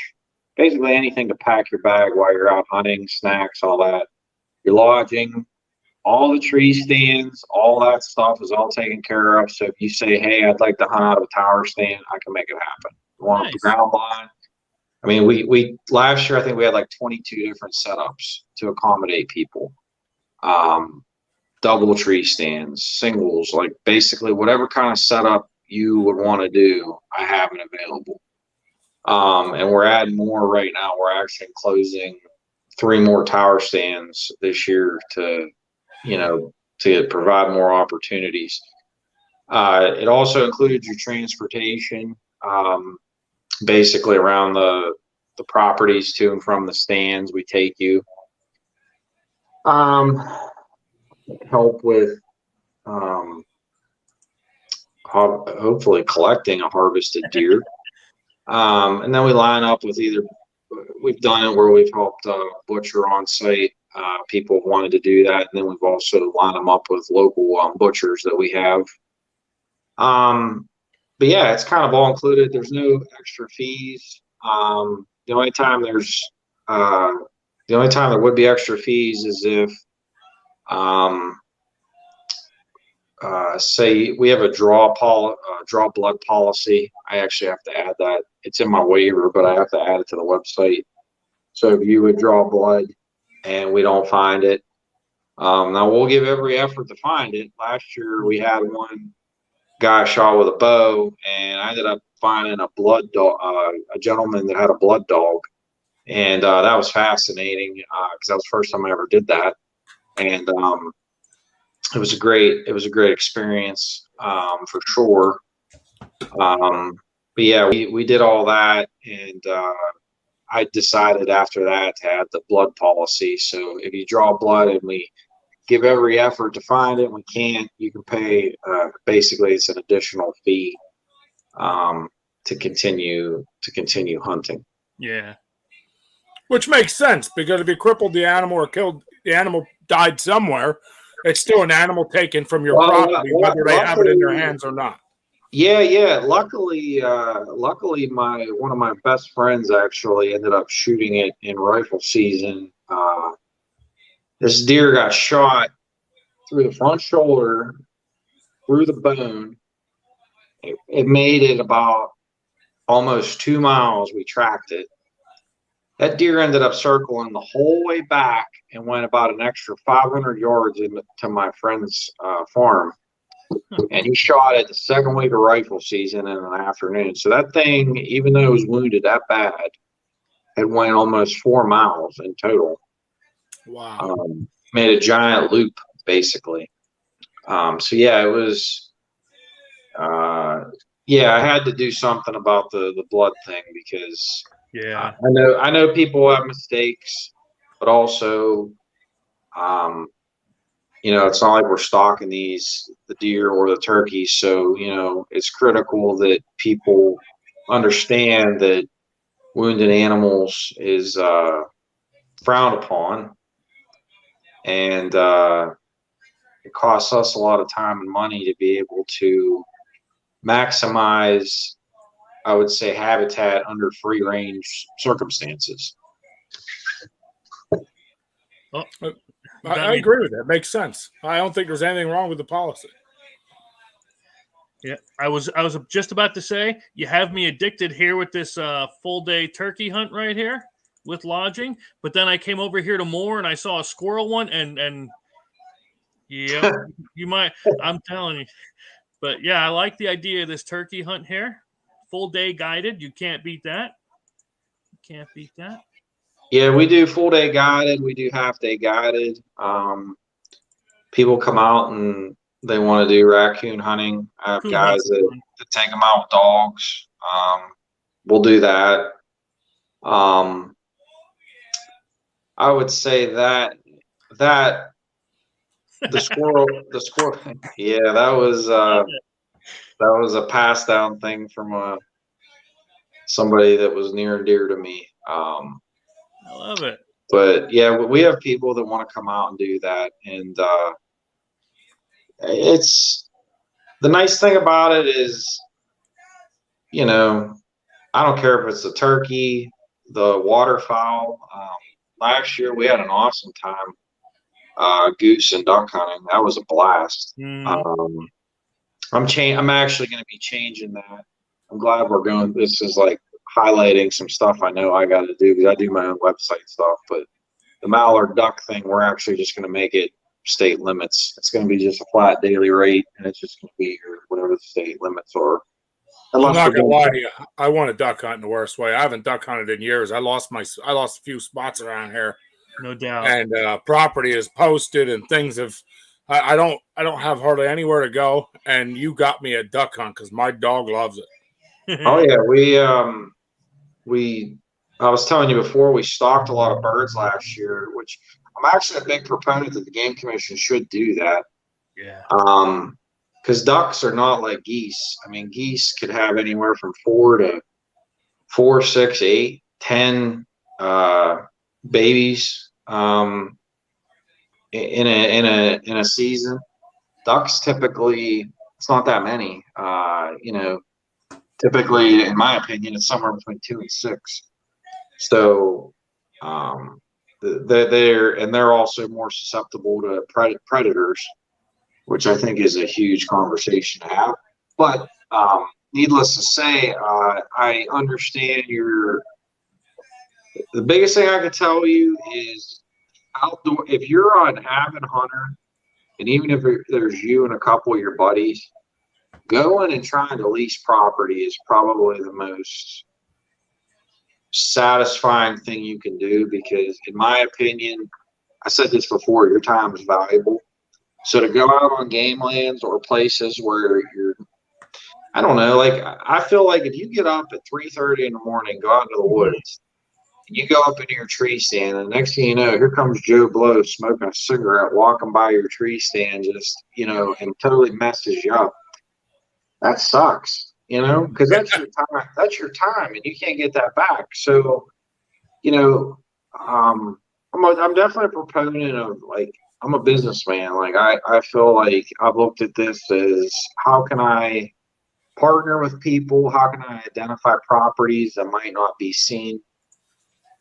basically anything to pack your bag while you're out hunting, snacks, all that. Your lodging, all the tree stands, all that stuff is all taken care of. So if you say, hey, I'd like to hunt out of a tower stand, I can make it happen. You want up the ground line? I mean, we last year, I think we had like 22 different setups to accommodate people. Double tree stands, singles, like basically whatever kind of setup you would want to do, I have it available. And we're adding more right now. We're actually closing 3 more tower stands this year to provide more opportunities. It also includes your transportation, basically around the properties to and from the stands. We take you. Help with hopefully collecting a harvested deer. And then we line up with we've done it where we've helped butcher on site. People wanted to do that, and then we've also lined them up with local butchers that we have. But yeah, it's kind of all included. There's no extra fees. The only time there would be extra fees is if say we have a draw blood policy. I actually have to add that. It's in my waiver, but I have to add it to the website. So if you would draw blood and we don't find it, Now we'll give every effort to find it. Last year we had one guy shot with a bow, and I ended up finding a blood dog, a gentleman that had a blood dog, and that was fascinating because that was the first time I ever did that, and it was a great experience for sure. But yeah, we did all that, and I decided after that to add the blood policy. So if you draw blood and we give every effort to find it, we can't, you can pay, basically it's an additional fee to continue hunting.
Yeah.
Which makes sense, because if you crippled the animal or killed the animal, died somewhere, it's still an animal taken from your property, whether they have it in their hands or not.
Yeah. Luckily, one of my best friends actually ended up shooting it in rifle season. This deer got shot through the front shoulder, through the bone. It made it about almost 2 miles. We tracked it. That deer ended up circling the whole way back and went about an extra 500 yards into my friend's farm. And he shot it the second week of rifle season in an afternoon. So that thing, even though it was wounded that bad, it went almost 4 miles in total.
Wow.
Made a giant loop, basically. So yeah, it was, I had to do something about the blood thing, because
Yeah,
I know people have mistakes, but also, it's not like we're stalking the deer or the turkeys. So, it's critical that people understand that wounded animals is frowned upon, and it costs us a lot of time and money to be able to maximize, I would say, habitat under free range circumstances.
oh,
I agree with that. It makes sense. I don't think there's anything wrong with the policy.
yeah. I was just about to say, you have me addicted here with this full day turkey hunt right here with lodging. But then I came over here to Moore and I saw a squirrel one, and yeah, you might. I'm telling you. But yeah, I like the idea of this turkey hunt here. Full day guided. You can't beat that. You can't beat that.
Yeah, we do full day guided. We do half day guided. People come out and they want to do raccoon hunting. I have guys that take them out with dogs. We'll do that. I would say that the squirrel, yeah, that was a pass down thing from somebody that was near and dear to me.
I love it.
But yeah, we have people that want to come out and do that, and it's the nice thing about it is, I don't care if it's the turkey, the waterfowl. Last year we had an awesome time goose and duck hunting. That was a blast. I'm actually going to be changing that. I'm glad we're going. This is like highlighting some stuff I know I got to do, because I do my own website stuff. But the mallard duck thing, we're actually just going to make it state limits. It's going to be just a flat daily rate, and it's just going to be whatever the state limits are.
I'm not gonna lie to you. I want to duck hunt in the worst way. I haven't duck hunted in years. I lost a few spots around here,
no doubt.
And property is posted, and things have. I don't have hardly anywhere to go. And you got me a duck hunt because my dog loves it.
Oh yeah, I was telling you before, we stalked a lot of birds last year, which I'm actually a big proponent that the Game Commission should do that.
Yeah.
Because ducks are not like geese. I mean, geese could have anywhere from 4 to 4, 6, 8, 10 babies in a season. Ducks typically, it's not that many. Typically, in my opinion, it's somewhere between 2 and 6. So they're also more susceptible to predators, which I think is a huge conversation to have. But needless to say, I understand the biggest thing I can tell you is outdoor, if you're an avid hunter, and even if there's you and a couple of your buddies, going and trying to lease property is probably the most satisfying thing you can do, because in my opinion, I said this before, your time is valuable. So to go out on game lands or places where you're, I don't know, like I feel like if you get up at 3:30 in the morning, go out into the woods, and you go up into your tree stand, and the next thing you know, here comes Joe Blow smoking a cigarette, walking by your tree stand, just, and totally messes you up. That sucks, because that's your time. That's your time, and you can't get that back. So, I'm definitely a proponent of, like, I'm a businessman. Like I feel like I've looked at this as, how can I partner with people? How can I identify properties that might not be seen?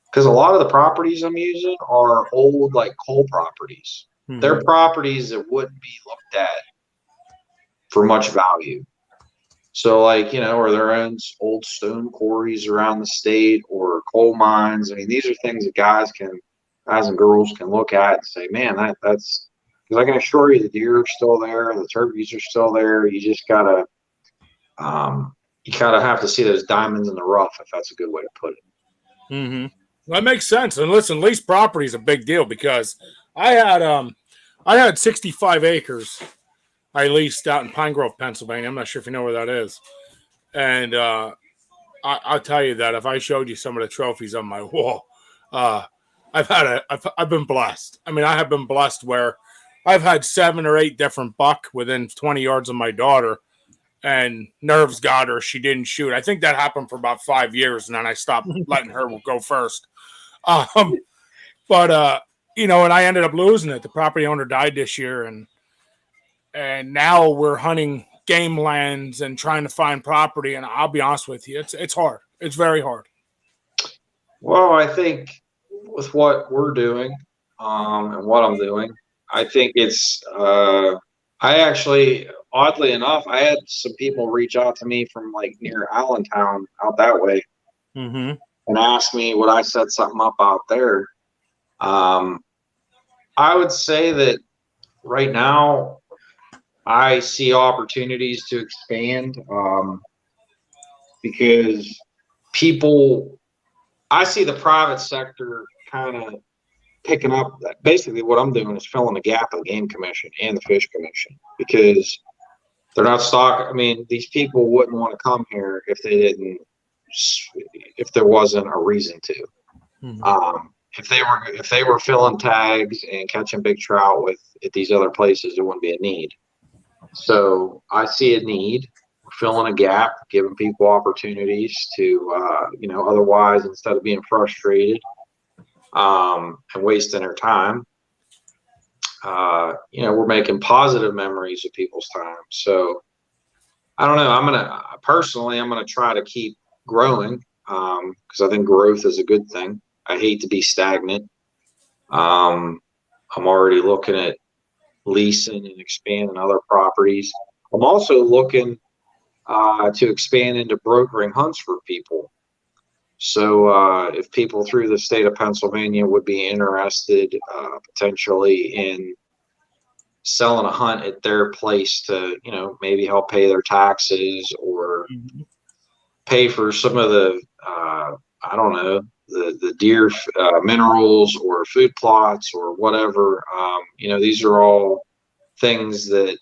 Because a lot of the properties I'm using are old, like coal properties. Mm-hmm. They're properties that wouldn't be looked at for much value. So, like, or their own old stone quarries around the state or coal mines. I mean, these are things that guys and girls can look at and say, man, that's, because I can assure you the deer are still there, the turkeys are still there. You just gotta, you kind of have to see those diamonds in the rough, if that's a good way to put it.
Mm-hmm. That makes sense. And listen, lease property is a big deal, because I had 65 acres I leased out in Pine Grove, Pennsylvania. I'm not sure if you know where that is. And I'll tell you that if I showed you some of the trophies on my wall, I've been blessed. I mean, I have been blessed where I've had 7 or 8 different buck within 20 yards of my daughter, and nerves got her. She didn't shoot. I think that happened for about 5 years, and then I stopped letting her go first. But and I ended up losing it. The property owner died this year, and now we're hunting game lands and trying to find property. And I'll be honest with you, it's hard. It's very hard.
Well, I think with what we're doing and what I'm doing, I think it's I actually, oddly enough, I had some people reach out to me from like near Allentown out that way, mm-hmm. and ask me would I set something up out there. I would say that right now I see opportunities to expand because I see the private sector kind of picking up. Basically what I'm doing is filling the gap of the game commission and the fish commission, because they're not stock. I mean, these people wouldn't want to come here if there wasn't a reason to. Mm-hmm. If they were filling tags and catching big trout at these other places, there wouldn't be a need. So I see a need, filling a gap, giving people opportunities to, otherwise, instead of being frustrated and wasting their time, we're making positive memories of people's time. So I don't know. I'm going to try to keep growing because I think growth is a good thing. I hate to be stagnant. I'm already looking at leasing and expanding other properties. I'm also looking to expand into brokering hunts for people. So if people through the state of Pennsylvania would be interested potentially in selling a hunt at their place to, maybe help pay their taxes or mm-hmm. pay for some of the, the deer minerals or food plots or whatever. These are all things that,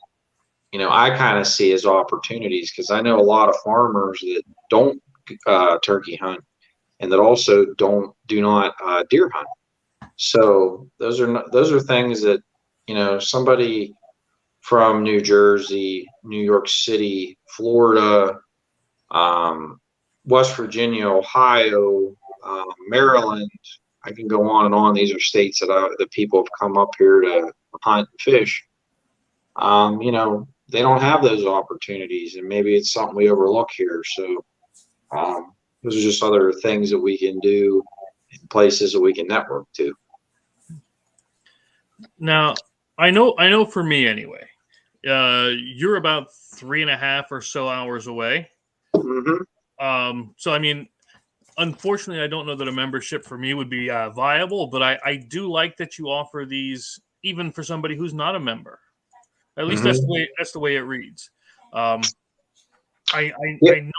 I kind of see as opportunities, because I know a lot of farmers that don't turkey hunt and that also do not deer hunt. So those are things that, somebody from New Jersey, New York City, Florida, West Virginia, Ohio, Maryland, I can go on and on. These are states that people have come up here to hunt and fish. They don't have those opportunities, and maybe it's something we overlook here. So those are just other things that we can do in places that we can network to.
Now, I know for me anyway, you're about 3.5 or so hours away. Mm-hmm. So, I mean, unfortunately, I don't know that a membership for me would be viable, but I do like that you offer these even for somebody who's not a member. At least that's the way it reads. I know,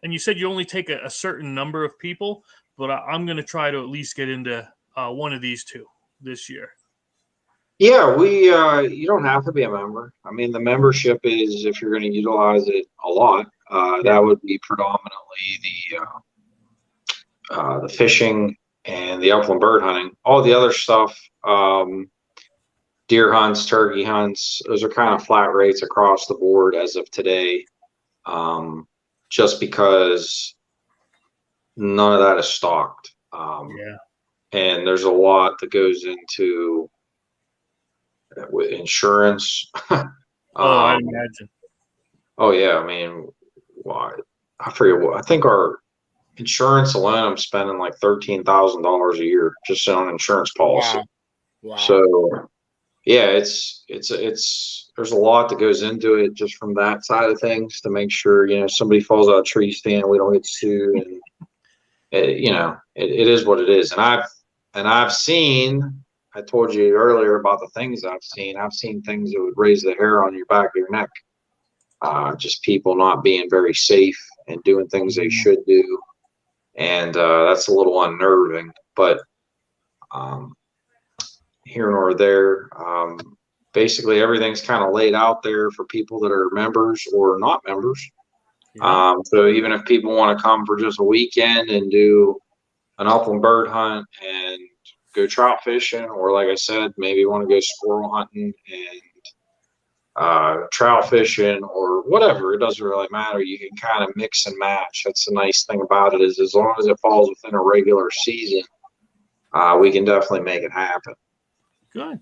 and you said you only take a certain number of people, but I'm going to try to at least get into one of these two this year.
Yeah, you don't have to be a member. I mean, the membership is if you're going to utilize it a lot. That would be predominantly the fishing and the upland bird hunting. All the other stuff, deer hunts, turkey hunts, those are kind of flat rates across the board as of today. Just because none of that is stocked. And there's a lot that goes into with insurance.
I imagine.
Oh yeah, I mean, well, I forget what I think our insurance alone. I'm spending like $13,000 a year just on insurance policy.
Wow.
So yeah, it's there's a lot that goes into it just from that side of things to make sure somebody falls out of a tree stand, we don't get sued, and it is what it is. And I've seen. I told you earlier about the things I've seen. I've seen things that would raise the hair on your back of your neck. Just people not being very safe and doing things they should do. And that's a little unnerving. But here nor there, basically everything's kind of laid out there for people that are members or not members. So even if people want to come for just a weekend and do an upland bird hunt and go trout fishing, or like I said, maybe want to go squirrel hunting and trout fishing or whatever, it doesn't really matter. You can kind of mix and match. That's the nice thing about it, is as long as it falls within a regular season, we can definitely make it happen.
Good.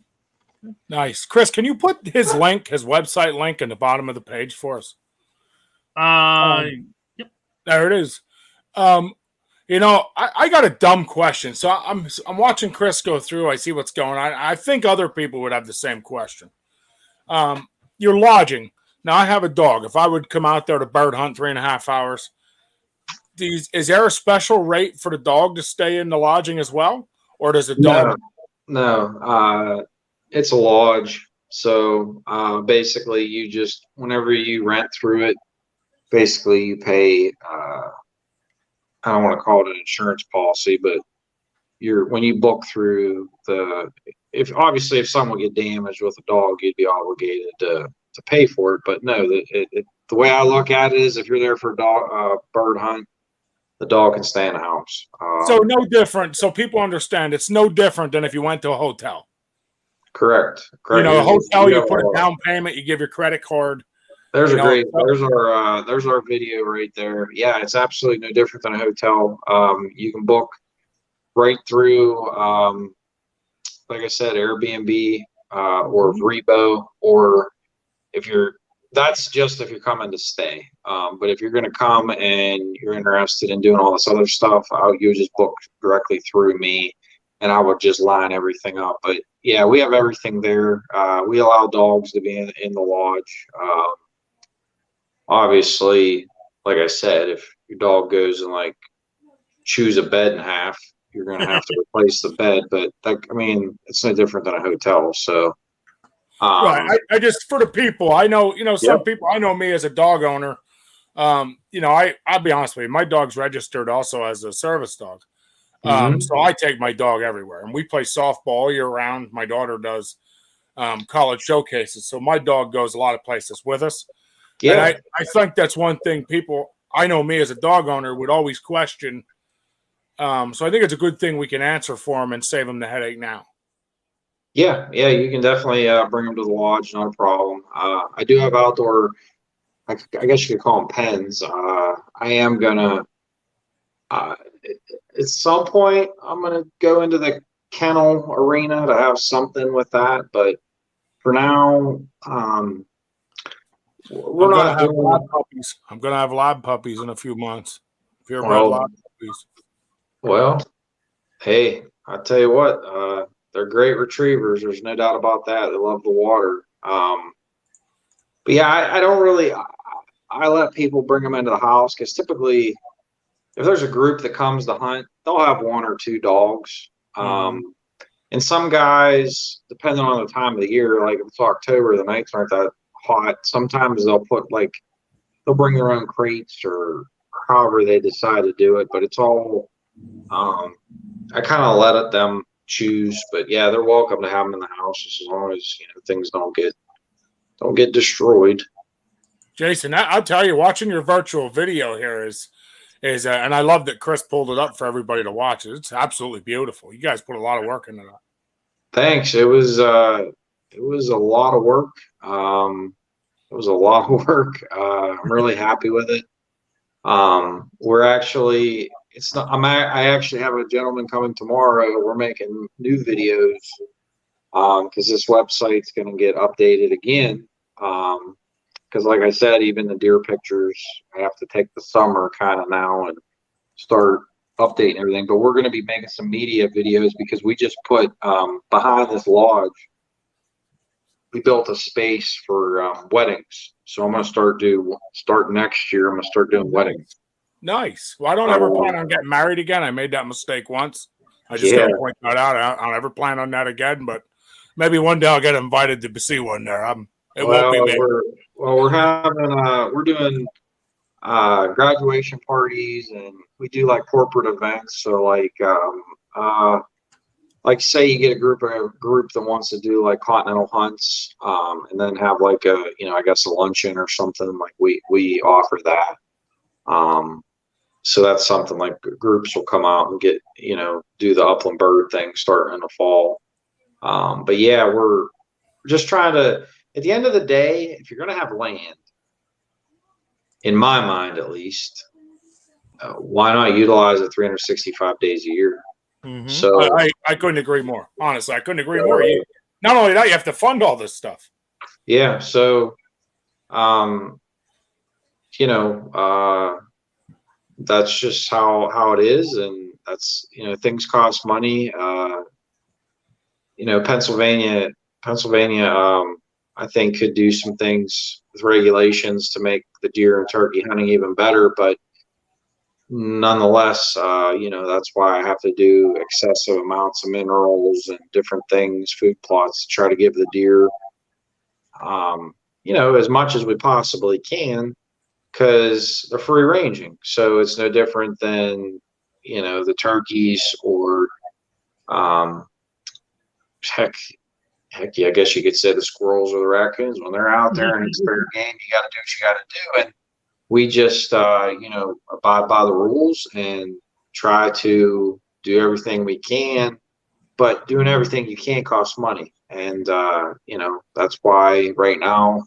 Nice. Chris, can you put his website link in the bottom of the page for us?
Yep.
There it is. I got a dumb question. So I'm watching Chris go through. I see what's going on. I think other people would have the same question. You're lodging. Now, I have a dog. If I would come out there to bird hunt 3.5 hours, is there a special rate for the dog to stay in the lodging as well? Or does the dog?
No. It's a lodge. So basically, whenever you rent through it, basically you pay. I don't want to call it an insurance policy, but when you book through if someone get damaged with a dog, you'd be obligated to pay for it. But no, the way I look at it is if you're there for a bird hunt, the dog can stay in the house.
So no different. So people understand it's no different than if you went to a hotel.
Correct.
A hotel, you put a down payment, you give your credit card.
There's our video right there. Yeah, it's absolutely no different than a hotel. You can book right through, like I said, Airbnb or Vrbo, or that's just if you're coming to stay. But if you're going to come and you're interested in doing all this other stuff, you just book directly through me, and I would just line everything up. But yeah, we have everything there. We allow dogs to be in the lodge. Obviously, like I said, if your dog goes and chews a bed in half, you're going to have to replace the bed. But it's no different than a hotel. So,
right. I just, for the people, I know, some people, I know me as a dog owner. I'll be honest with you, my dog's registered also as a service dog. So I take my dog everywhere, and we play softball all year round. My daughter does college showcases, so my dog goes a lot of places with us. Yeah, and I think that's one thing people, I know me as a dog owner, would always question. So I think it's a good thing we can answer for them and save them the headache now.
Yeah, you can definitely bring them to the lodge, not a problem. I do have outdoor, I guess you could call them pens. I am gonna, at some point, I'm gonna go into the kennel arena to have something with that. But for now, we're not doing
lab puppies. I'm gonna have lab puppies in a few months. Purebred lab puppies.
Well, hey, I'll tell you what, they're great retrievers. There's no doubt about that. They love the water. But yeah, I don't really. I let people bring them into the house because typically if there's a group that comes to hunt, they'll have one or two dogs. And some guys, depending on the time of the year, like if it's October, the nights aren't that hot. Sometimes they'll bring their own crates or however they decide to do it. But it's all, I kind of let them choose. But yeah, they're welcome to have them in the house as long as things don't get destroyed.
Jason, I'll tell you, watching your virtual video here is and I love that Chris pulled it up for everybody to watch. It's absolutely beautiful. You guys put a lot of work into that.
Thanks. It was a lot of work. It was a lot of work. I'm really happy with it. We're actually, it's not, I actually have a gentleman coming tomorrow. We're making new videos, because this website's going to get updated again. Because like I said, even the deer pictures, I have to take the summer kind of now and start updating everything. But we're going to be making some media videos because we just put, behind this lodge, we built a space for weddings. So I'm going to start next year. I'm going to start doing weddings.
Nice. Well, I don't ever plan on getting married again. I made that mistake once. I just got to point that out. I don't ever plan on that again, but maybe one day I'll get invited to see one there. Won't be me.
We're doing graduation parties, and we do like corporate events. So like say you get a group that wants to do like continental hunts, and then have like I guess a luncheon or something. Like we offer that. So that's something like groups will come out and get, do the upland bird thing starting in the fall. But yeah, we're just trying to, at the end of the day, if you're going to have land, in my mind at least, why not utilize it 365 days a year?
So I couldn't agree more. Honestly, I couldn't agree more. Not only that, you have to fund all this stuff.
Yeah. So, that's just how it is. And that's, things cost money. Pennsylvania, I think could do some things with regulations to make the deer and turkey hunting even better. But nonetheless, that's why I have to do excessive amounts of minerals and different things, food plots, to try to give the deer, as much as we possibly can, because they're free ranging. So it's no different than, the turkeys or, heck yeah, I guess you could say the squirrels or the raccoons. When they're out there and it's fair game, you got to do what you got to do. And we just, abide by the rules and try to do everything we can. But doing everything you can costs money. And, that's why right now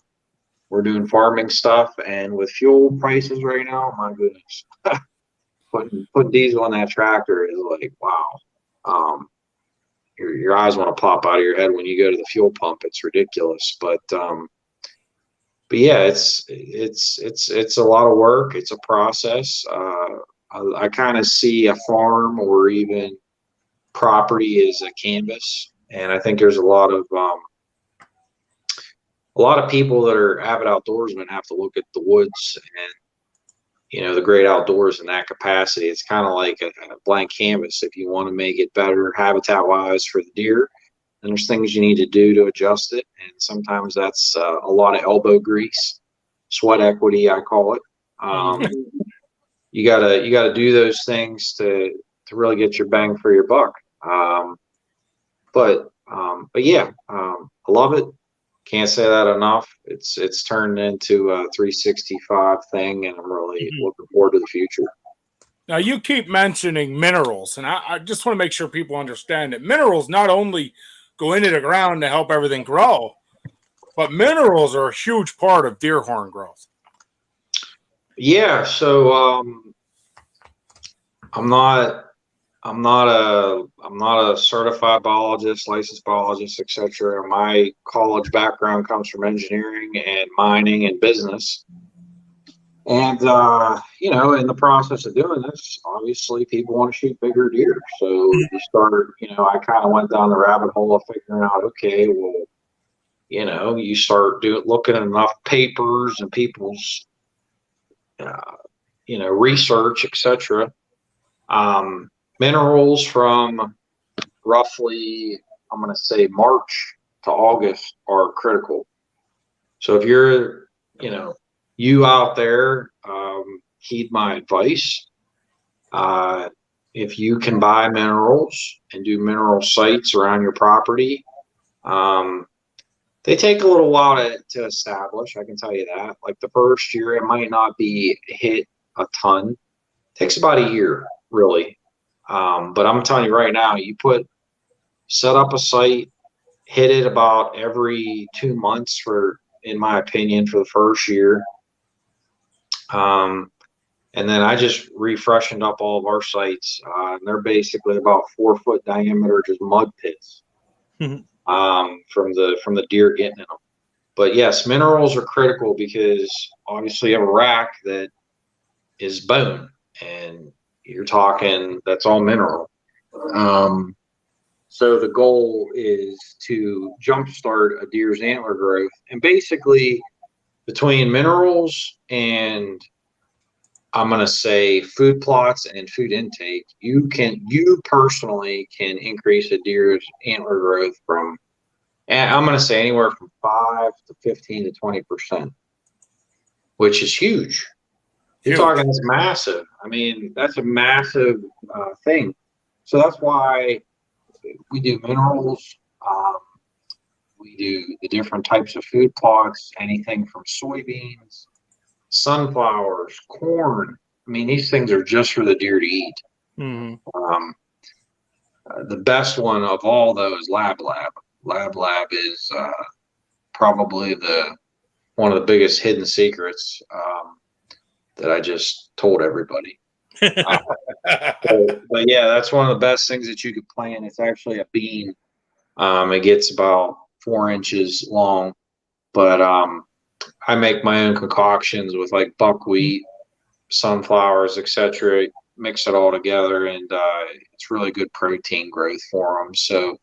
we're doing farming stuff. And with fuel prices right now, my goodness, putting diesel on that tractor is like, wow. Your eyes want to pop out of your head when you go to the fuel pump. It's ridiculous. But yeah, it's a lot of work. It's a process. I kind of see a farm or even property as a canvas, and I think there's a lot of people that are avid outdoorsmen have to look at the woods and the great outdoors in that capacity. It's kind of like a blank canvas. If you want to make it better habitat wise for the deer, then there's things you need to do to adjust it. And sometimes that's a lot of elbow grease, sweat equity, I call it. You gotta do those things to really get your bang for your buck. But yeah, I love it. Can't say that enough. It's turned into a 365 thing, and I'm really looking forward to the future.
Now, you keep mentioning minerals, and I just want to make sure people understand that minerals not only go into the ground to help everything grow, but minerals are a huge part of deer horn growth.
Yeah, so I'm not a certified biologist, licensed biologist, etc. My college background comes from engineering and mining and business. And in the process of doing this, obviously people want to shoot bigger deer. So you start, I kind of went down the rabbit hole of figuring out, okay, well, you start looking at enough papers and people's research, etc. Minerals from roughly, I'm going to say March to August are critical. So if you're, you out there, heed my advice. If you can buy minerals and do mineral sites around your property, they take a little while to establish. I can tell you that. Like the first year, it might not be hit a ton. It takes about a year, really. But I'm telling you right now, set up a site, hit it about every 2 months in my opinion, for the first year. And then I just refreshened up all of our sites. And they're basically about 4-foot diameter, just mud pits. From the deer getting in them. But yes, minerals are critical because obviously you have a rack that is bone, and you're talking that's all mineral. So the goal is to jumpstart a deer's antler growth, and basically between minerals and, I'm going to say, food plots and food intake, you personally can increase a deer's antler growth from, and I'm going to say, anywhere from 5 to 15 to 20%, which is huge. You're talking, that's massive. I mean, that's a massive thing. So that's why we do minerals. We do the different types of food plots, anything from soybeans, sunflowers, corn. I mean, these things are just for the deer to eat. The best one of all, though, is Lab. Lab is probably one of the biggest hidden secrets that I just told everybody. But yeah, that's one of the best things that you could plant. It's actually a bean. It gets about 4 inches long, but I make my own concoctions with like buckwheat, sunflowers, etc. Mix it all together, and it's really good protein growth for them. So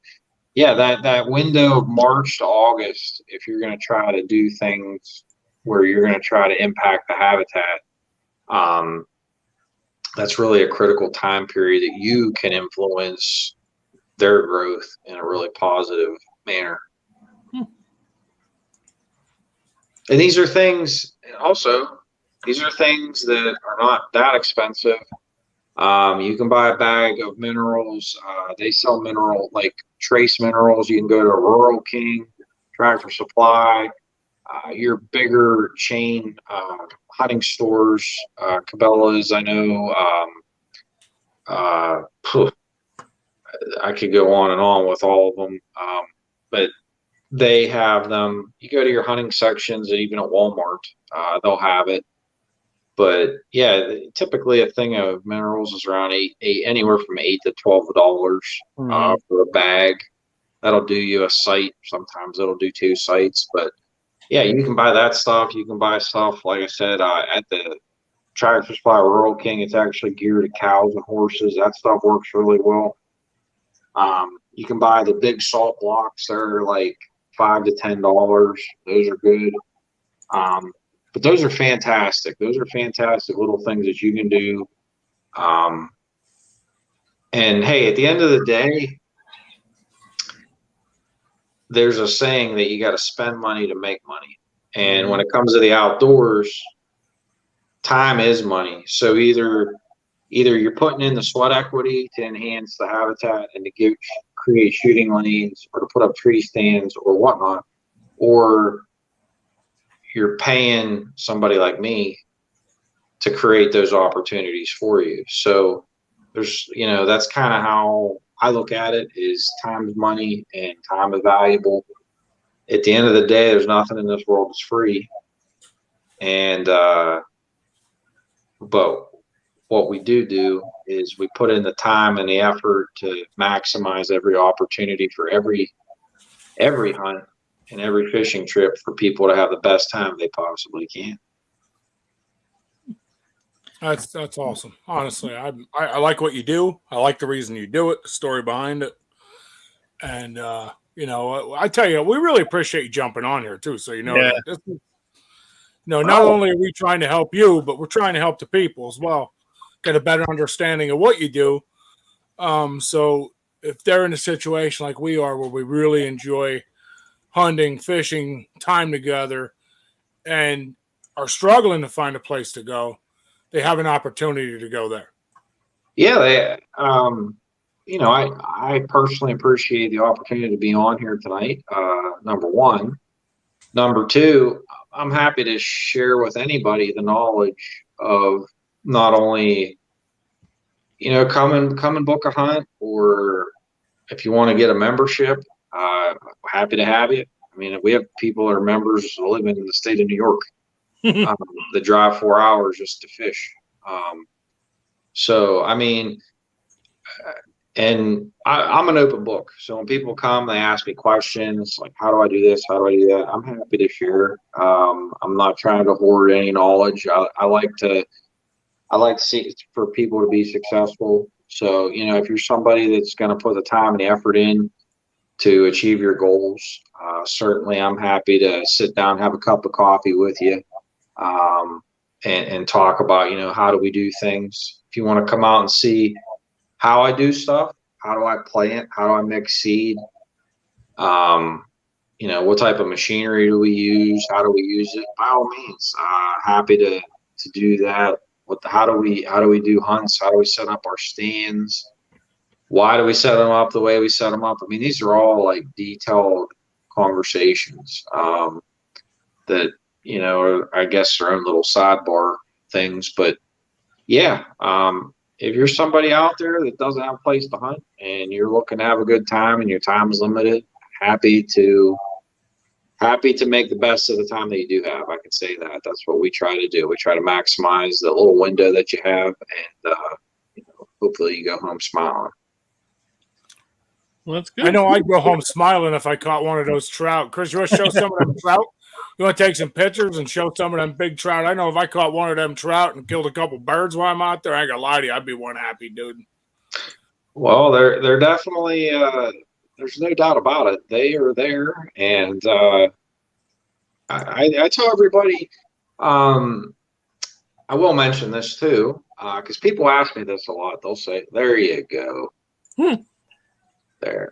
yeah, that window of March to August, if you're going to try to do things where you're going to try to impact the habitat, that's really a critical time period that you can influence their growth in a really positive manner. And these are things that are not that expensive. You can buy a bag of minerals. They sell like trace minerals. You can go to a Rural King, Tractor Supply, your bigger chain hunting stores, Cabela's, I know. I could go on and on with all of them, but they have them. You go to your hunting sections, and even at Walmart, they'll have it. But yeah, typically a thing of minerals is around anywhere from $8 to $12 for a bag. That'll do you a site. Sometimes it'll do 2 sites, but yeah, you can buy that stuff. You can buy stuff, like I said, at the Tractor Supply Rural King. It's actually geared to cows and horses. That stuff works really well. You can buy the big salt blocks. They're like $5 to $10. Those are good. But those are fantastic. Those are fantastic little things that you can do. And hey, at the end of the day, there's a saying that you got to spend money to make money. And when it comes to the outdoors, time is money. So either you're putting in the sweat equity to enhance the habitat and to create shooting lanes, or to put up tree stands or whatnot, or you're paying somebody like me to create those opportunities for you. So there's, that's kind of how I look at it, is time is money and time is valuable. At the end of the day, there's nothing in this world that's free. And, but what we do is we put in the time and the effort to maximize every opportunity for every hunt and every fishing trip for people to have the best time they possibly can.
That's awesome. Honestly, I like what you do. I like the reason you do it, the story behind it. And, I tell you, we really appreciate you jumping on here too. So, Not only are we trying to help you, but we're trying to help the people as well, get a better understanding of what you do. So if they're in a situation like we are, where we really enjoy hunting, fishing, time together, and are struggling to find a place to go, they have an opportunity to go there.
Yeah, I personally appreciate the opportunity to be on here tonight. Number one. Number two, I'm happy to share with anybody the knowledge of not only, come and book a hunt, or if you want to get a membership, happy to have you. I mean, we have people that are members living in the state of New York that drive 4 hours just to fish. So, I mean, and I'm an open book. So when people come, they ask me questions like, how do I do this? How do I do that? I'm happy to share. I'm not trying to hoard any knowledge. I like to see for people to be successful. So, if you're somebody that's going to put the time and the effort in to achieve your goals, certainly I'm happy to sit down, have a cup of coffee with you, and talk about, how do we do things. If you want to come out and see how I do stuff, how do I plant, how do I mix seed, what type of machinery do we use, how do we use it, by all means, happy to do that. How do we do hunts, how do we set up our stands, why do we set them up the way we set them up? I mean, these are all like detailed conversations that, I guess their own little sidebar things. But yeah, if you're somebody out there that doesn't have a place to hunt and you're looking to have a good time and your time is limited, happy to make the best of the time that you do have. I can say that. That's what we try to do. We try to maximize the little window that you have, and hopefully you go home smiling.
Well, that's good.
I know I'd go home smiling if I caught one of those trout. Chris, you want to show some of them trout? You want to take some pictures and show some of them big trout? I know if I caught one of them trout and killed a couple birds while I'm out there, I ain't gonna lie to you, I'd be one happy dude.
Well, they're definitely there's no doubt about it. They are there, and I tell everybody. I will mention this too, because people ask me this a lot. They'll say, "There you go." There.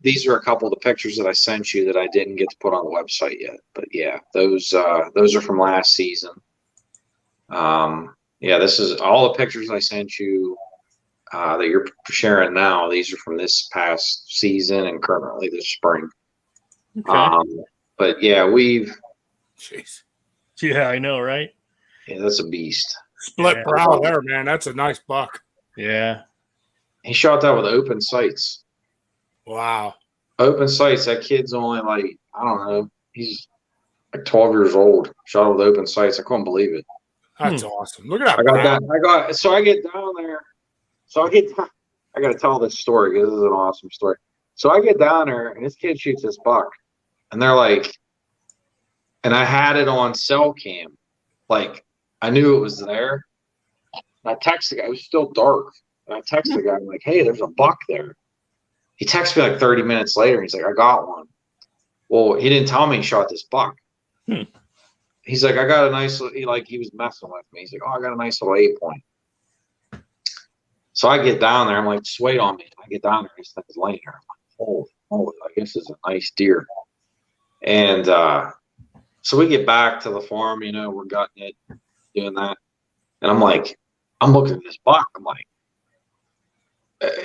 These are a couple of the pictures that I sent you that I didn't get to put on the website yet. But yeah, those are from last season. This is all the pictures I sent you that you're sharing now. These are from this past season and currently this spring.
Okay.
But yeah,
Jeez.
Yeah, I know, right?
Yeah, that's a beast.
Split brow there, man. That's a nice buck.
Yeah.
He shot that with open sights.
Wow.
Open sights. That kid's only like, I don't know, he's like 12 years old. Shot with open sights. I couldn't believe it.
That's awesome. Look at that.
I get down there. I got to tell this story because this is an awesome story. So I get down there and this kid shoots this buck, and they're like, and I had it on cell cam. Like, I knew it was there. And I texted the guy. It was still dark. And I texted the guy. I'm like, hey, there's a buck there. He texted me like 30 minutes later. He's like, I got one. Well, he didn't tell me he shot this buck. He's like, I got a nice, he was messing with me. He's like, oh, I got a nice little 8-point. So I get down there. I'm like, just wait on me. I get down there. This thing's laying there. I'm like, holy, I guess this is a nice deer. And so we get back to the farm, we're gutting it, doing that. And I'm like, I'm looking at this buck. I'm like,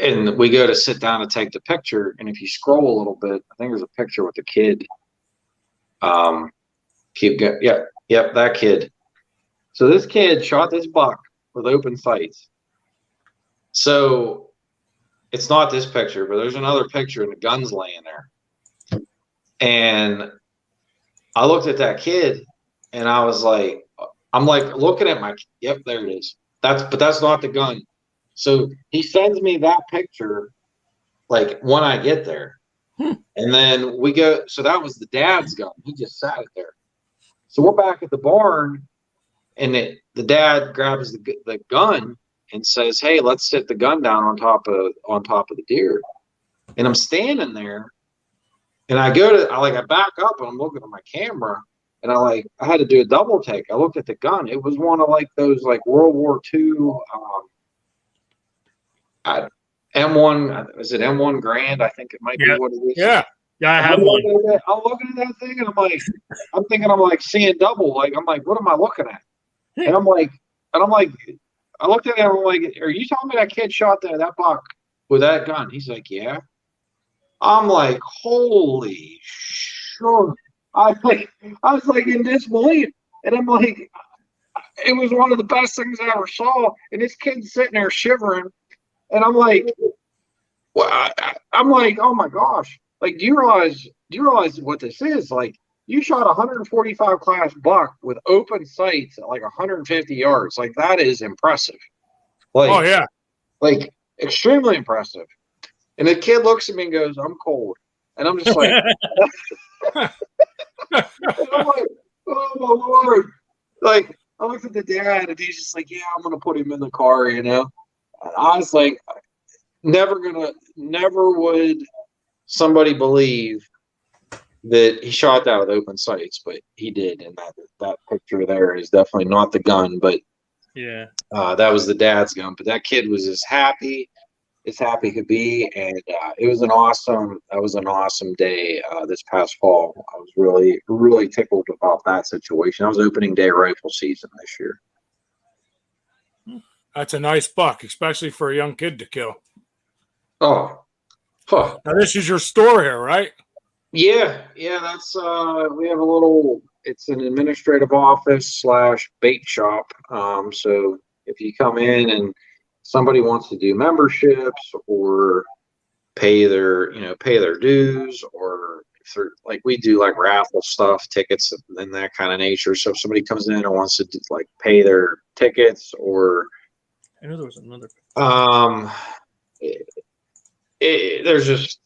and we go to sit down to take the picture. And if you scroll a little bit, I think there's a picture with the kid. Keep going. Yep, that kid. So this kid shot this buck with open sights. So it's not this picture, but there's another picture and the gun's laying there. And I looked at that kid and I was like, I'm like looking at yep, there it is. But that's not the gun. So he sends me that picture like when I get there. And then we go, so that was the dad's gun. He just sat it there. So we're back at the barn and the dad grabs the gun and says, hey, let's sit the gun down on top of the deer. And I'm standing there and I back up and I'm looking at my camera And I had to do a double take. I looked at the gun. It was one of like those like World War II M1. Is it M1 Grand? I think it might be
Yeah.
what it is.
Yeah.
Yeah, I have one.
I'm looking at that thing and I'm thinking I'm like seeing double. Like I'm like, what am I looking at? And I'm like, I looked at him. I'm like, are you telling me that kid shot that buck with that gun? He's like, yeah. I'm like, holy shit. I was like in disbelief. And I'm like, it was one of the best things I ever saw. And this kid's sitting there shivering. And I'm like, well, I'm like, oh my gosh. Like, do you realize what this is? Like, you shot a 145 class buck with open sights at like 150 yards. Like, that is impressive. Like,
Oh yeah.
Like, extremely impressive. And the kid looks at me and goes, I'm cold. And I'm just like, and I'm like, oh my Lord. Like, I looked at the dad and he's just like, yeah, I'm going to put him in the car, you know? And I was like, never would somebody believe that he shot that with open sights, but he did. And that picture there is definitely not the gun, but
Yeah.
that was the dad's gun. But that kid was as happy could be, and it was an awesome day this past fall. I was really tickled about that situation. That was opening day rifle season this year.
That's a nice buck, especially for a young kid to kill.
Oh, huh.
Now this is your store here, right?
Yeah, that's we have a little, it's an administrative office / bait shop. So if you come in and somebody wants to do memberships or pay their dues, or if they're like, we do like raffle stuff, tickets and that kind of nature. So if somebody comes in and wants to do, like, pay their tickets, or
I know there was another.
There's just,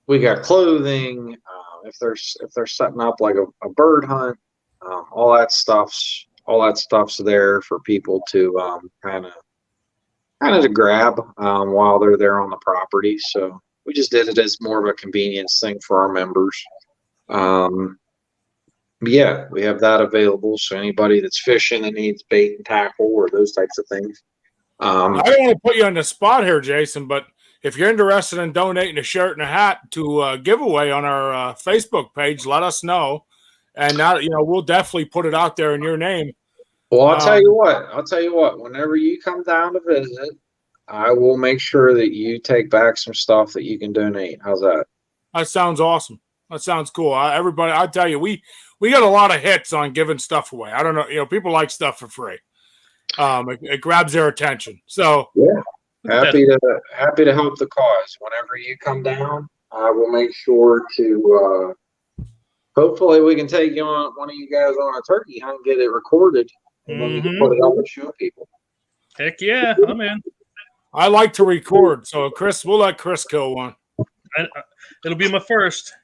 we got clothing. If they're setting up like a bird hunt, all that stuff's there for people to kind of to grab while they're there on the property. So we just did it as more of a convenience thing for our members. Yeah, we have that available. So anybody that's fishing that needs bait and tackle or those types of things.
I don't want to put you on the spot here, Jason, but if you're interested in donating a shirt and a hat to a giveaway on our Facebook page, let us know. And now, we'll definitely put it out there in your name.
Well, I'll tell you what, whenever you come down to visit, I will make sure that you take back some stuff that you can donate. How's that?
That sounds awesome. That sounds cool. Everybody, I tell you, we got a lot of hits on giving stuff away. I don't know, people like stuff for free. It grabs their attention. So
yeah, happy to help the cause. Whenever you come down, I will make sure to. Hopefully, we can take you on, one of you guys, on a turkey hunt and get it recorded, and then we can put it up and show people.
Heck yeah, I'm in.
I like to record, so we'll let Chris kill one.
It'll be my first.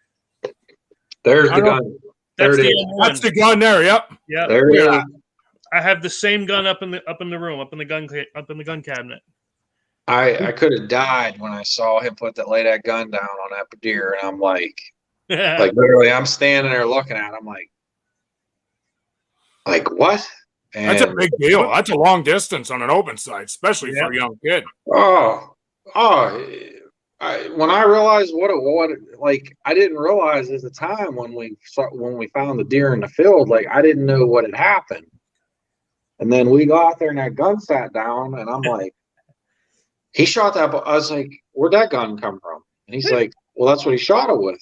There's the gun.
That's
That's the gun there. Yep.
Yeah.
There it is.
I have the same gun up in the room, up in the gun cabinet.
I could have died when I saw him lay that gun down on that deer, and I'm like literally, I'm standing there looking at him, like what? And
that's a big deal. That's a long distance on an open site, especially for a young kid.
When I realized I didn't realize at the time when we found the deer in the field, like, I didn't know what had happened. And then we got there and that gun sat down, and I'm like, he shot that. I was like, where'd that gun come from? And he's like, well, that's what he shot it with.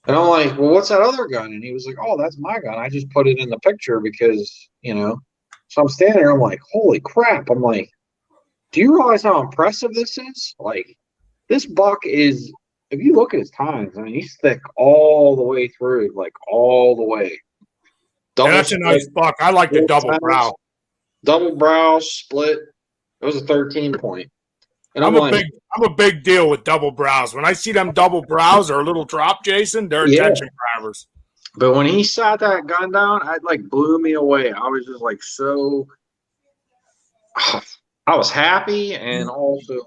And I'm like, well, what's that other gun? And he was like, oh, that's my gun. I just put it in the picture because, so I'm standing there. I'm like, holy crap. I'm like, do you realize how impressive this is? Like, this buck is, if you look at his tines, I mean, he's thick all the way through, like all the way.
That's a nice buck. I like the double brow.
Double brow split. It was a 13 point. And
I'm a big deal with double brows. When I see them double brows or a little drop, Jason, they're attention grabbers.
But when he shot that gun down, it blew me away. I was just I was happy, and also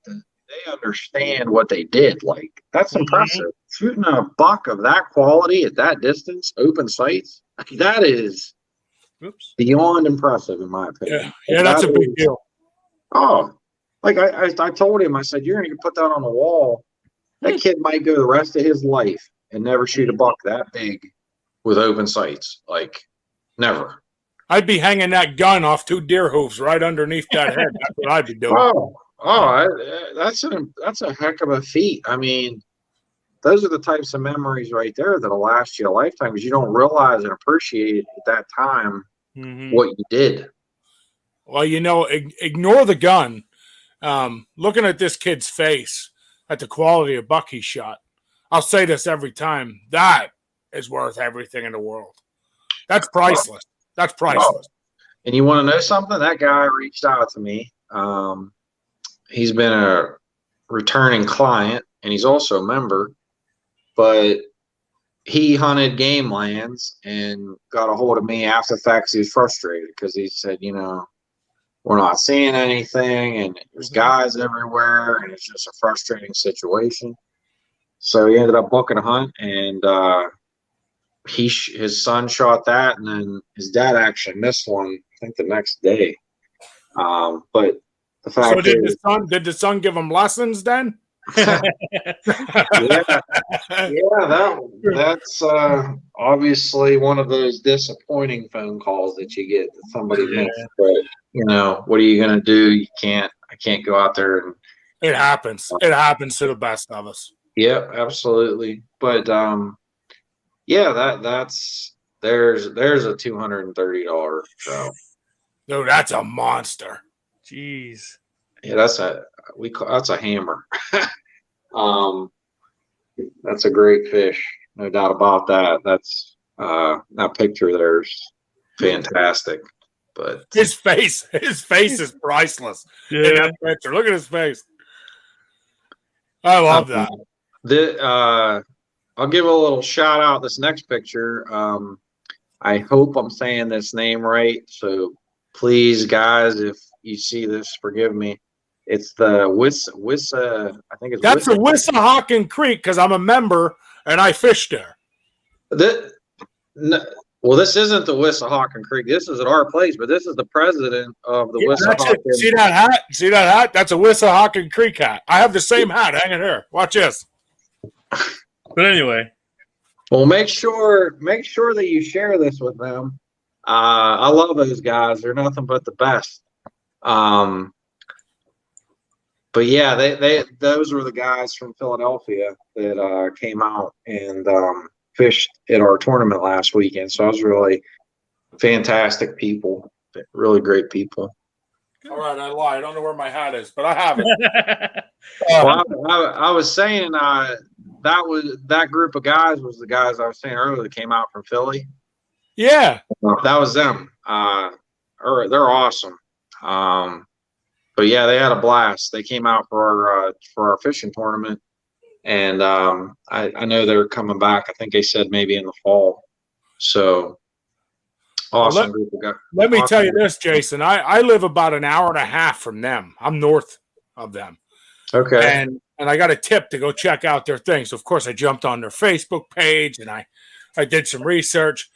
they understand what they did. Like, that's impressive. Shooting a buck of that quality at that distance, open sights. That is
Oops.
beyond impressive, in my opinion.
Yeah, that's a big deal.
Oh, like I told him, I said, you're going to put that on the wall. That kid might go the rest of his life and never shoot a buck that big with open sights. Like, never.
I'd be hanging that gun off 2 deer hooves right underneath that head. That's what I'd be doing.
That's a heck of a feat. I mean, those are the types of memories right there that'll last you a lifetime because you don't realize and appreciate at that time what you did.
Well, ignore the gun. Looking at this kid's face, at the quality of buck he shot, I'll say this every time. That is worth everything in the world. That's priceless. That's priceless.
And you want to know something? That guy reached out to me. He's been a returning client, and he's also a member. But he hunted game lands and got a hold of me after the fact. He was frustrated because he said, we're not seeing anything, and there's guys everywhere, and it's just a frustrating situation. So he ended up booking a hunt, and his son shot that, and then his dad actually missed one, I think, the next day. But the fact is,
did the son give him lessons then?
That's obviously one of those disappointing phone calls that you get that somebody missed. But what are you gonna do? I can't go out there and
it happens. It happens to the best of us.
Yeah, absolutely. But there's a $230 trout.
No, that's a monster.
Jeez.
Yeah, that's a hammer. That's a great fish, no doubt about that. That's that picture there's fantastic. But
his face is priceless.
Yeah.
In that picture. Look at his face. I love that.
I'll give a little shout out this next picture. I hope I'm saying this name right. So please, guys, if you see this, forgive me. It's the Wissa. I think it's
that's the Wissahickon Creek because I'm a member and I fish there.
Well, this isn't the Wissahickon Creek. This is at our place, but this is the president of the Wissahickon.
See that hat? See that hat? That's a Wissahickon Creek hat. I have the same hat hanging here. Watch this.
But anyway.
Well, make sure that you share this with them. I love those guys. They're nothing but the best. But yeah, those were the guys from Philadelphia that came out and fished at our tournament last weekend. So I was really fantastic people, really great people.
All right, I lied. I don't know where my hat is, but I have it.
Well, I was saying that group of guys was the guys I was saying earlier that came out from Philly.
Yeah,
that was them. They're awesome. But yeah, they had a blast. They came out for our fishing tournament, and I know they're coming back. I think they said maybe in the fall. So awesome group of guys.
Let me tell you this, Jason. I live about an hour and a half from them. I'm north of them.
Okay.
And I got a tip to go check out their thing. So of course I jumped on their Facebook page and I did some research.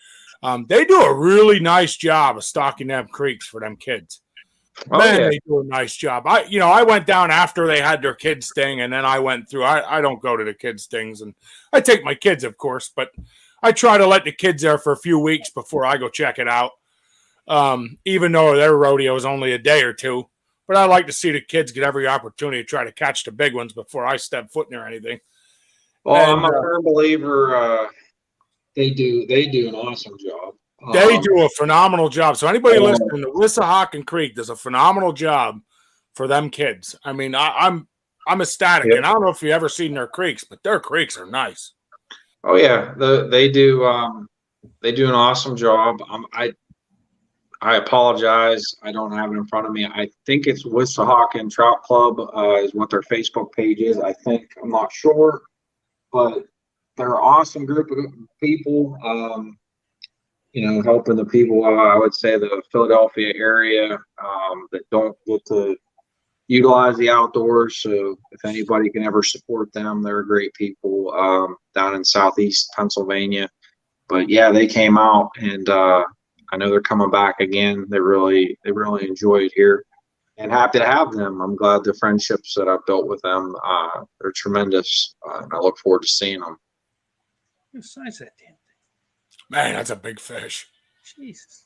They do a really nice job of stocking them creeks for them kids. They do a nice job. I went down after they had their kids thing, and then I went through. I don't go to the kids things, and I take my kids, of course, but I try to let the kids there for a few weeks before I go check it out. Even though their rodeo is only a day or two, but I like to see the kids get every opportunity to try to catch the big ones before I step foot near anything.
Well, I'm a firm believer. They do an awesome job.
They do a phenomenal job. So anybody listening, the Wissahickon Creek does a phenomenal job for them kids. I mean, I'm ecstatic, and I don't know if you've ever seen their creeks, but their creeks are nice.
Oh yeah, they do an awesome job. I apologize, I don't have it in front of me. I think it's Wissahickon Trout Club is what their Facebook page is. I'm not sure, but they're an awesome group of people. Helping the people, I would say the Philadelphia area that don't get to utilize the outdoors. So if anybody can ever support them, they're great people down in Southeast Pennsylvania. but yeah, they came out, and I know they're coming back again. They really enjoy it here, and happy to have them. I'm glad the friendships that I've built with them, they're tremendous, and I look forward to seeing them.
What size that damn thing?
Man, that's a big fish.
Jesus.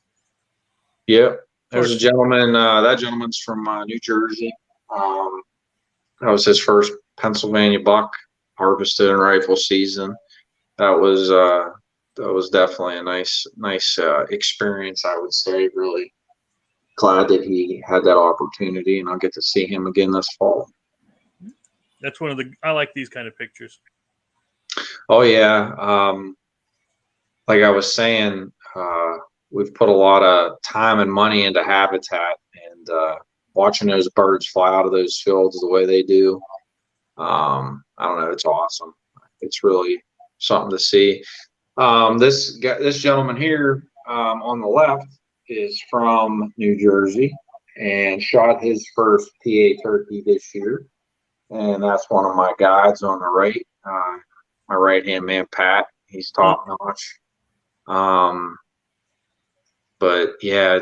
Yeah, there's a gentleman. That gentleman's from New Jersey. That was his first Pennsylvania buck harvested in rifle season. That was definitely a nice experience, I would say. Really glad that he had that opportunity, and I'll get to see him again this fall.
That's one of the. I like these kind of pictures.
Oh yeah, like I was saying, we've put a lot of time and money into habitat, and watching those birds fly out of those fields the way they do, I don't know, it's awesome. It's really something to see. This gentleman here on the left is from New Jersey and shot his first PA turkey this year, and that's one of my guides on the right. My right-hand man, Pat. He's top notch. But yeah,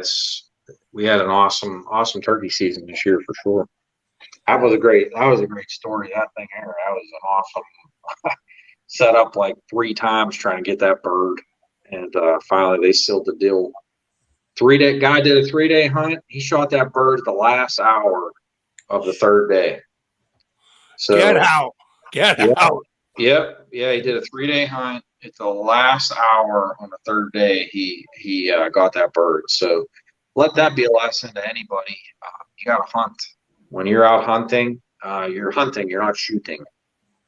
we had an awesome turkey season this year for sure. That was a great story. That thing there, that was an awesome set up like 3 times trying to get that bird, and finally they sealed the deal. 3-day guy did a 3-day hunt. He shot that bird the last hour of the 3rd day. So
Get out.
Yep. Yeah, he did a 3-day hunt. At the last hour on the 3rd day, he got that bird. So let that be a lesson to anybody. You got to hunt. When you're out hunting, you're hunting. You're not shooting.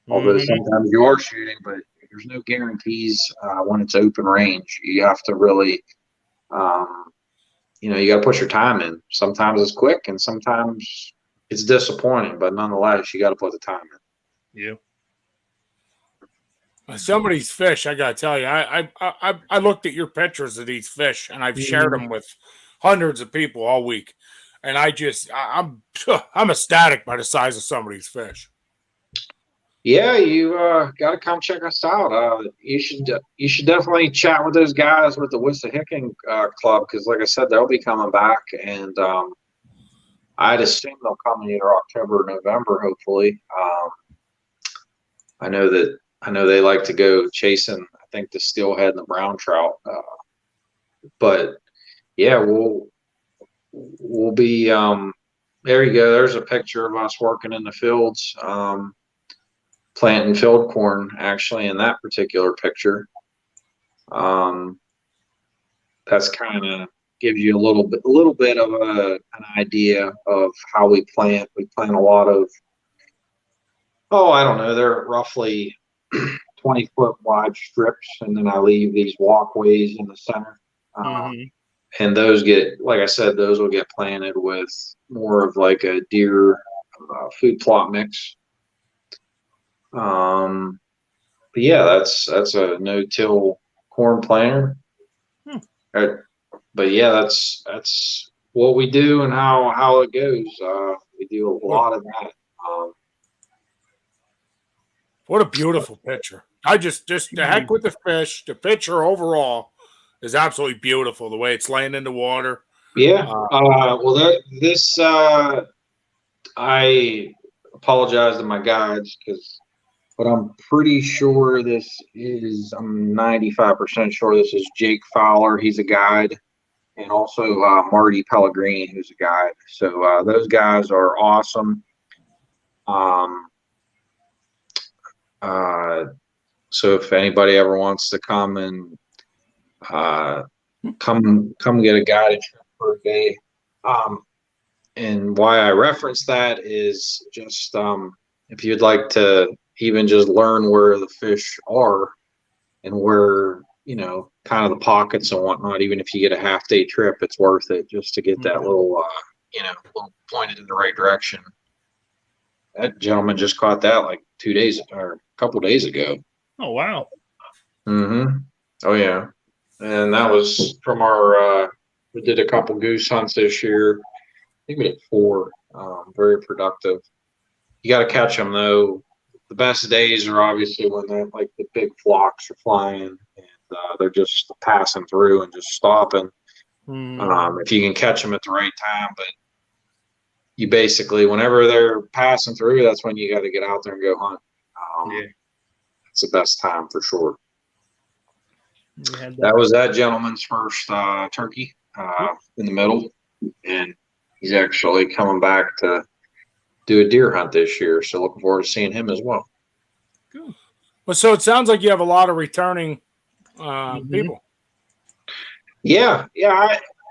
Although sometimes you are shooting, but there's no guarantees when it's open range. You have to really, you got to put your time in. Sometimes it's quick, and sometimes it's disappointing. But nonetheless, you got to put the time in.
Yeah.
Some of these fish, I gotta tell you, I looked at your pictures of these fish, and I've shared them with hundreds of people all week, and I'm ecstatic by the size of some of these fish.
Yeah, you got to come check us out. You should definitely chat with those guys with the Wissahickon Club, because, like I said, they'll be coming back, and I'd assume they'll come in either October or November, hopefully. I know they like to go chasing, I think, the steelhead and the brown trout. But yeah, we'll be there you go. There's a picture of us working in the fields, planting field corn, actually, in that particular picture. That's kind of gives you a little bit of an idea of how we plant. We plant a lot of, I don't know, they're roughly 20-foot wide strips, and then I leave these walkways in the center. And those like I said, those will get planted with more of like a deer food plot mix. But yeah, that's a no-till corn planter. But yeah, that's what we do and how it goes. We do a lot of that.
What a beautiful picture. I just the heck with the fish. The picture overall is absolutely beautiful. The way it's laying in the water.
Yeah. I apologize to my guides but I'm pretty sure I'm 95% sure this is Jake Fowler. He's a guide. And also Marty Pellegrini, who's a guide. So those guys are awesome. So if anybody ever wants to come and come get a guided trip for a day, and why I reference that is just if you'd like to even just learn where the fish are and where, kind of the pockets and whatnot, even if you get a half-day trip, it's worth it just to get that little pointed in the right direction. That gentleman just caught that like 2 days or a couple days ago.
Oh, wow.
Oh, yeah. And that was from we did a couple goose hunts this year. I think we did 4. Very productive. You got to catch them, though. The best days are obviously when the big flocks are flying. And they're just passing through and just stopping.
Mm.
If you can catch them at the right time, but you basically, whenever they're passing through, that's when you got to get out there and go hunt.
Yeah.
It's the best time for sure.
We had
That was that gentleman's first turkey in the middle, and he's actually coming back to do a deer hunt this year. So looking forward to seeing him as well.
Good.
Well, so it sounds like you have a lot of returning people.
Yeah.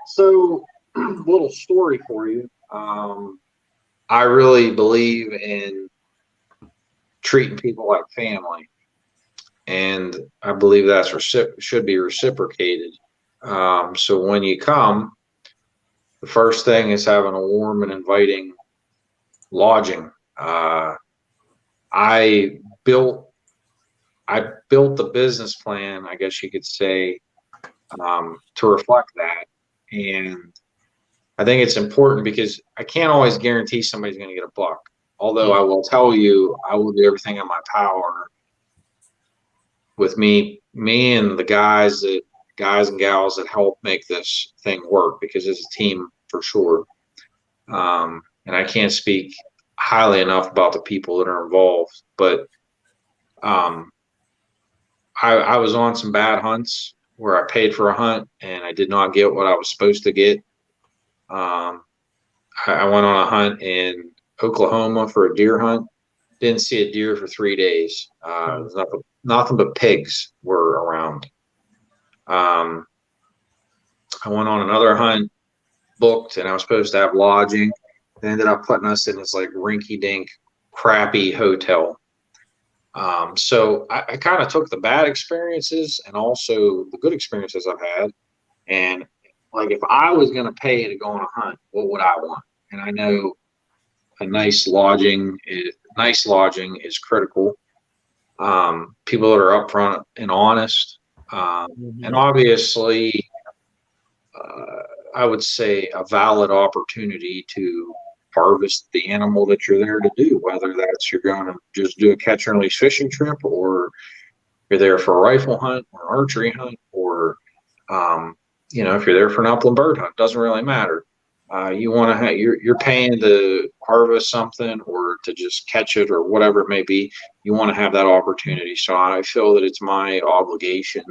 So little story for you. I really believe in treating people like family, and I believe that's should be reciprocated. So when you come, the first thing is having a warm and inviting lodging. I built the business plan, I guess you could say, to reflect that. And I think it's important because I can't always guarantee somebody's going to get a buck. Although I will tell you, I will do everything in my power with me and the guys and gals that help make this thing work, because it's a team for sure. And I can't speak highly enough about the people that are involved, but I was on some bad hunts where I paid for a hunt and I did not get what I was supposed to get. I went on a hunt in Oklahoma for a deer hunt. Didn't see a deer for 3 days. There's nothing but pigs were around. I went on another hunt, booked, and I was supposed to have lodging. They ended up putting us in this like rinky-dink, crappy hotel. So I kind of took the bad experiences and also the good experiences I've had. And like, if I was going to pay to go on a hunt, what would I want? And I know a nice lodging is critical. People that are upfront and honest, and obviously, I would say a valid opportunity to harvest the animal that you're there to do, whether that's you're going to just do a catch and release fishing trip, or you're there for a rifle hunt or archery hunt, or if you're there for an upland bird hunt, doesn't really matter. You want to have, you're paying to harvest something or to just catch it or whatever it may be. You want to have that opportunity. So I feel that it's my obligation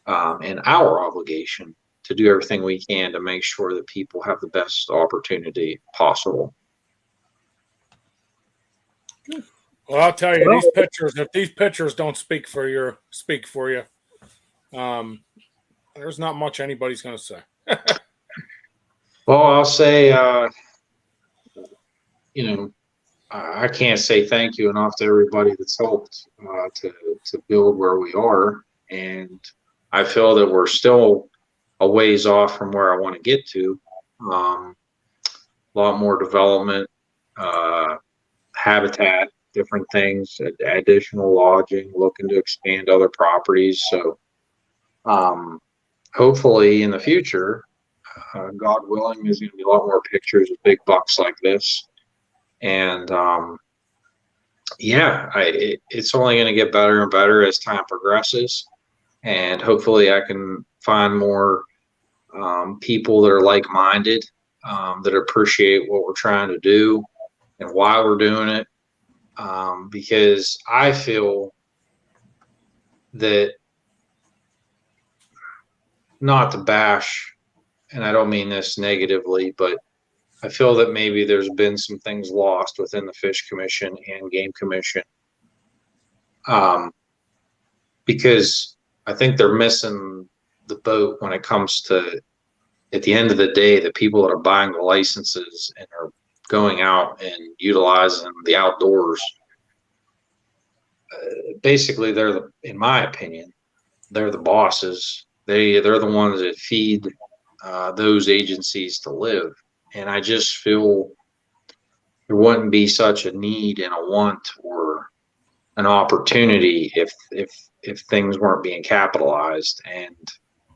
and our obligation to do everything we can to make sure that people have the best opportunity possible.
Well, I'll tell you, if these pictures don't speak for you, there's not much anybody's going to say.
Well, I'll say, I can't say thank you enough to everybody that's helped to build where we are. And I feel that we're still a ways off from where I want to get to. A lot more development, habitat, different things, additional lodging, looking to expand other properties. So hopefully in the future, God willing, there's going to be a lot more pictures of big bucks like this. And it's only going to get better and better as time progresses. And hopefully I can find more people that are like-minded, that appreciate what we're trying to do and why we're doing it. Because I feel that, not to bash, and I don't mean this negatively, but I feel that maybe there's been some things lost within the Fish Commission and Game Commission, because I think they're missing the boat when it comes to, at the end of the day, the people that are buying the licenses and are going out and utilizing the outdoors. Basically, in my opinion, they're the bosses. They're the ones that feed those agencies to live. And I just feel there wouldn't be such a need and a want or an opportunity if things weren't being capitalized, and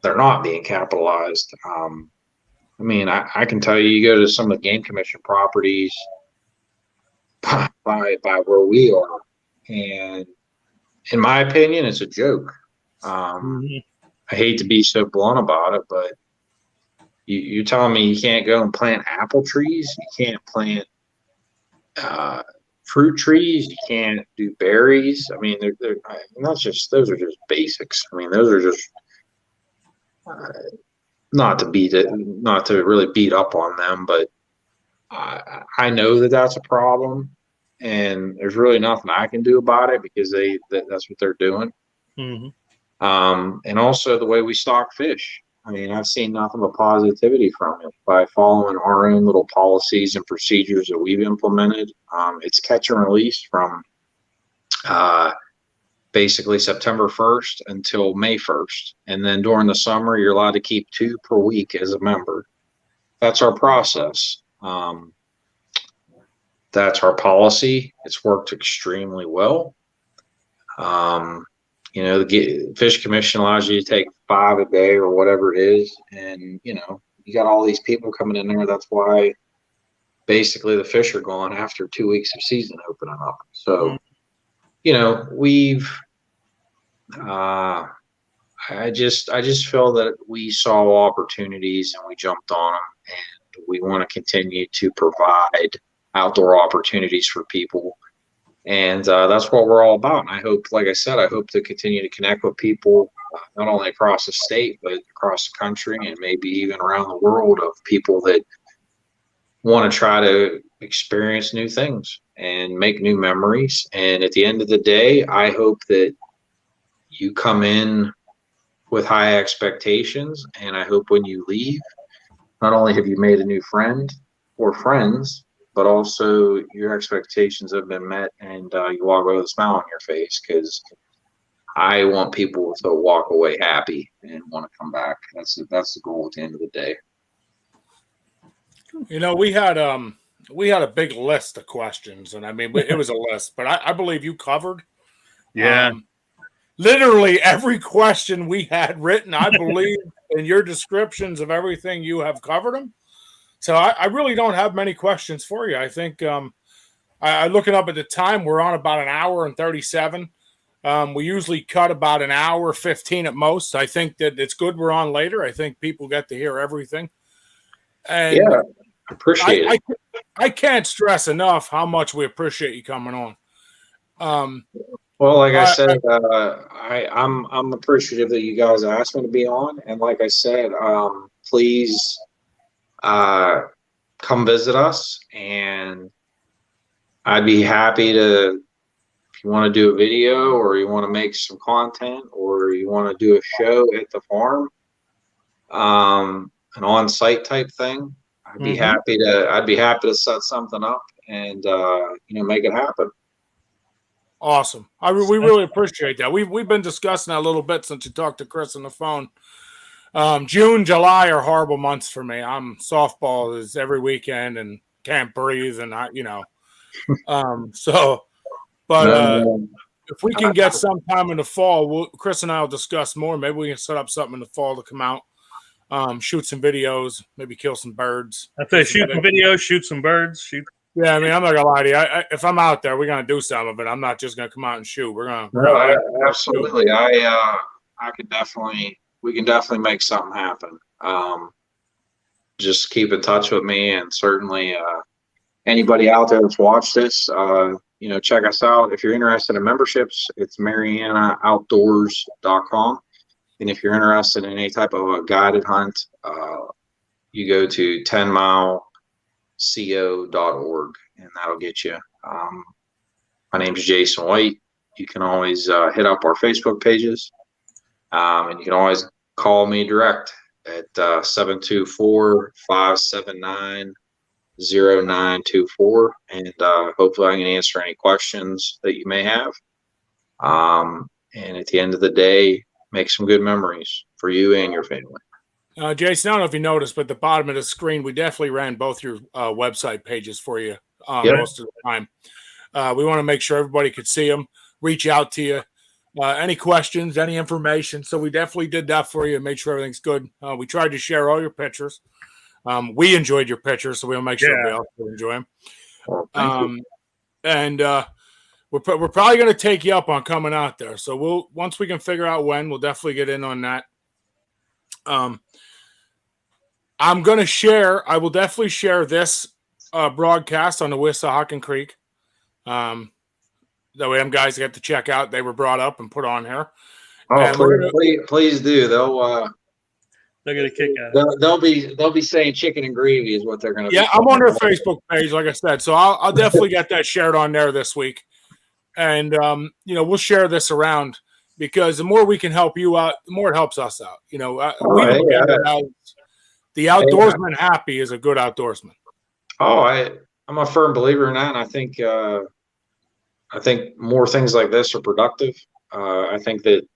they're not being capitalized. I mean, I can tell you, you go to some of the Game Commission properties by where we are, and in my opinion, it's a joke. I hate to be so blunt about it, but you're telling me you can't go and plant apple trees? You can't plant fruit trees? You can't do berries? I mean, those are just basics. I mean, those are just not to really beat up on them, but I know that that's a problem, and there's really nothing I can do about it because that's what they're doing. And also the way we stock fish. I mean, I've seen nothing but positivity from it by following our own little policies and procedures that we've implemented. It's catch and release from basically September 1st until May 1st. And then during the summer, you're allowed to keep 2 per week as a member. That's our process. That's our policy. It's worked extremely well. The Fish Commission allows you to take 5 a day or whatever it is. And, you got all these people coming in there. That's why basically the fish are gone after 2 weeks of season opening up. So, I just feel that we saw opportunities and we jumped on them, and we want to continue to provide outdoor opportunities for people. And that's what we're all about. And I hope, like I said, I hope to continue to connect with people, not only across the state, but across the country and maybe even around the world, of people that want to try to experience new things and make new memories. And at the end of the day, I hope that you come in with high expectations. And I hope when you leave, not only have you made a new friend or friends, but also your expectations have been met, and you walk away with a smile on your face, because I want people to walk away happy and want to come back. That's the goal at the end of the day.
We had a big list of questions, and I mean, it was a list, but I believe you covered.
Yeah.
Literally every question we had written, I believe in your descriptions of everything, you have covered them. So I really don't have many questions for you. I think I looking up at the time, we're on about an hour and 37. We usually cut about an hour, 15 at most. I think that it's good we're on later. I think people get to hear everything. And
yeah, appreciate it.
I can't stress enough how much we appreciate you coming on.
Well, like I said, I'm appreciative that you guys asked me to be on. And like I said, please come visit us, and I'd be happy to, if you want to do a video or you want to make some content or you want to do a show at the farm, an on-site type thing, I'd be happy to set something up and make it happen.
Awesome. We really appreciate that. We've been discussing that a little bit since you talked to Chris on the phone. June, July are horrible months for me. Softball is every weekend and can't breathe, and if we can get some time in the fall, Chris and I will discuss more. Maybe we can set up something in the fall to come out, shoot some videos, maybe kill some birds.
I'd say shoot some videos, shoot some birds,
Yeah, I mean, I'm not gonna lie to you. If I'm out there, we're gonna do some of it. I'm not just gonna come out and shoot.
Absolutely. We can definitely make something happen. Just keep in touch with me, and certainly anybody out there that's watched this, check us out. If you're interested in memberships, it's MariannaOutdoors.com. And if you're interested in any type of a guided hunt, you go to 10mileco.org, and that'll get you. My name's Jason White. You can always hit up our Facebook pages, and you can always call me direct at 724-579-0924, and hopefully I can answer any questions that you may have. And at the end of the day, make some good memories for you and your family.
Jason, I don't know if you noticed, but at the bottom of the screen, we definitely ran both your website pages for you most of the time. We want to make sure everybody could see them, reach out to you. Any questions, any information. So we definitely did that for you and made sure everything's good. We tried to share all your pictures. We enjoyed your pictures, so we'll make sure we also enjoy them.
Well,
we're probably going to take you up on coming out there. So once we can figure out when, we'll definitely get in on that. I'm going to share. I will definitely share this broadcast on the Wissahickon Creek. That way, them guys get to check out. They were brought up and put on here.
Oh, please do.
They're gonna kick at it.
They'll be saying chicken and gravy is what they're gonna.
Yeah, I'm on their Facebook page, like I said, so I'll definitely get that shared on there this week, and we'll share this around because the more we can help you out, the more it helps us out. The outdoorsman happy is a good outdoorsman.
Oh, I'm a firm believer in that, and I think more things like this are productive. I think that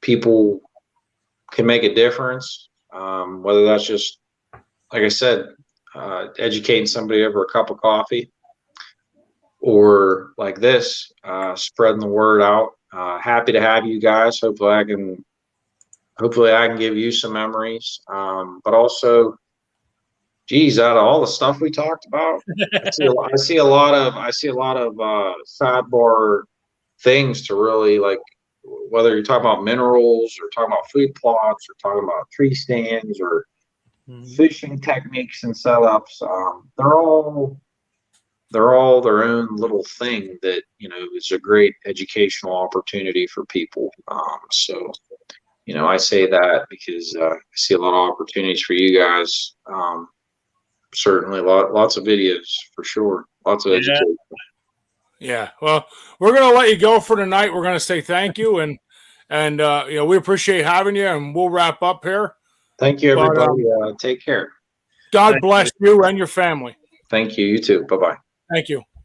people can make a difference, whether that's just, like I said, educating somebody over a cup of coffee, or like this, spreading the word out. Happy to have you guys. Hopefully I can give you some memories, but also, geez, out of all the stuff we talked about, I see a lot of sidebar things to really like, whether you're talking about minerals or talking about food plots or talking about tree stands or fishing techniques and setups. They're all their own little thing that, is a great educational opportunity for people. So I say that because I see a lot of opportunities for you guys. Certainly lots of videos for sure. Lots of education.
Yeah, well, we're going to let you go for tonight. We're going to say thank you, and we appreciate having you, and we'll wrap up here.
Thank you, everybody. Take care.
God bless you and your family.
Thank you. You too. Bye-bye.
Thank you.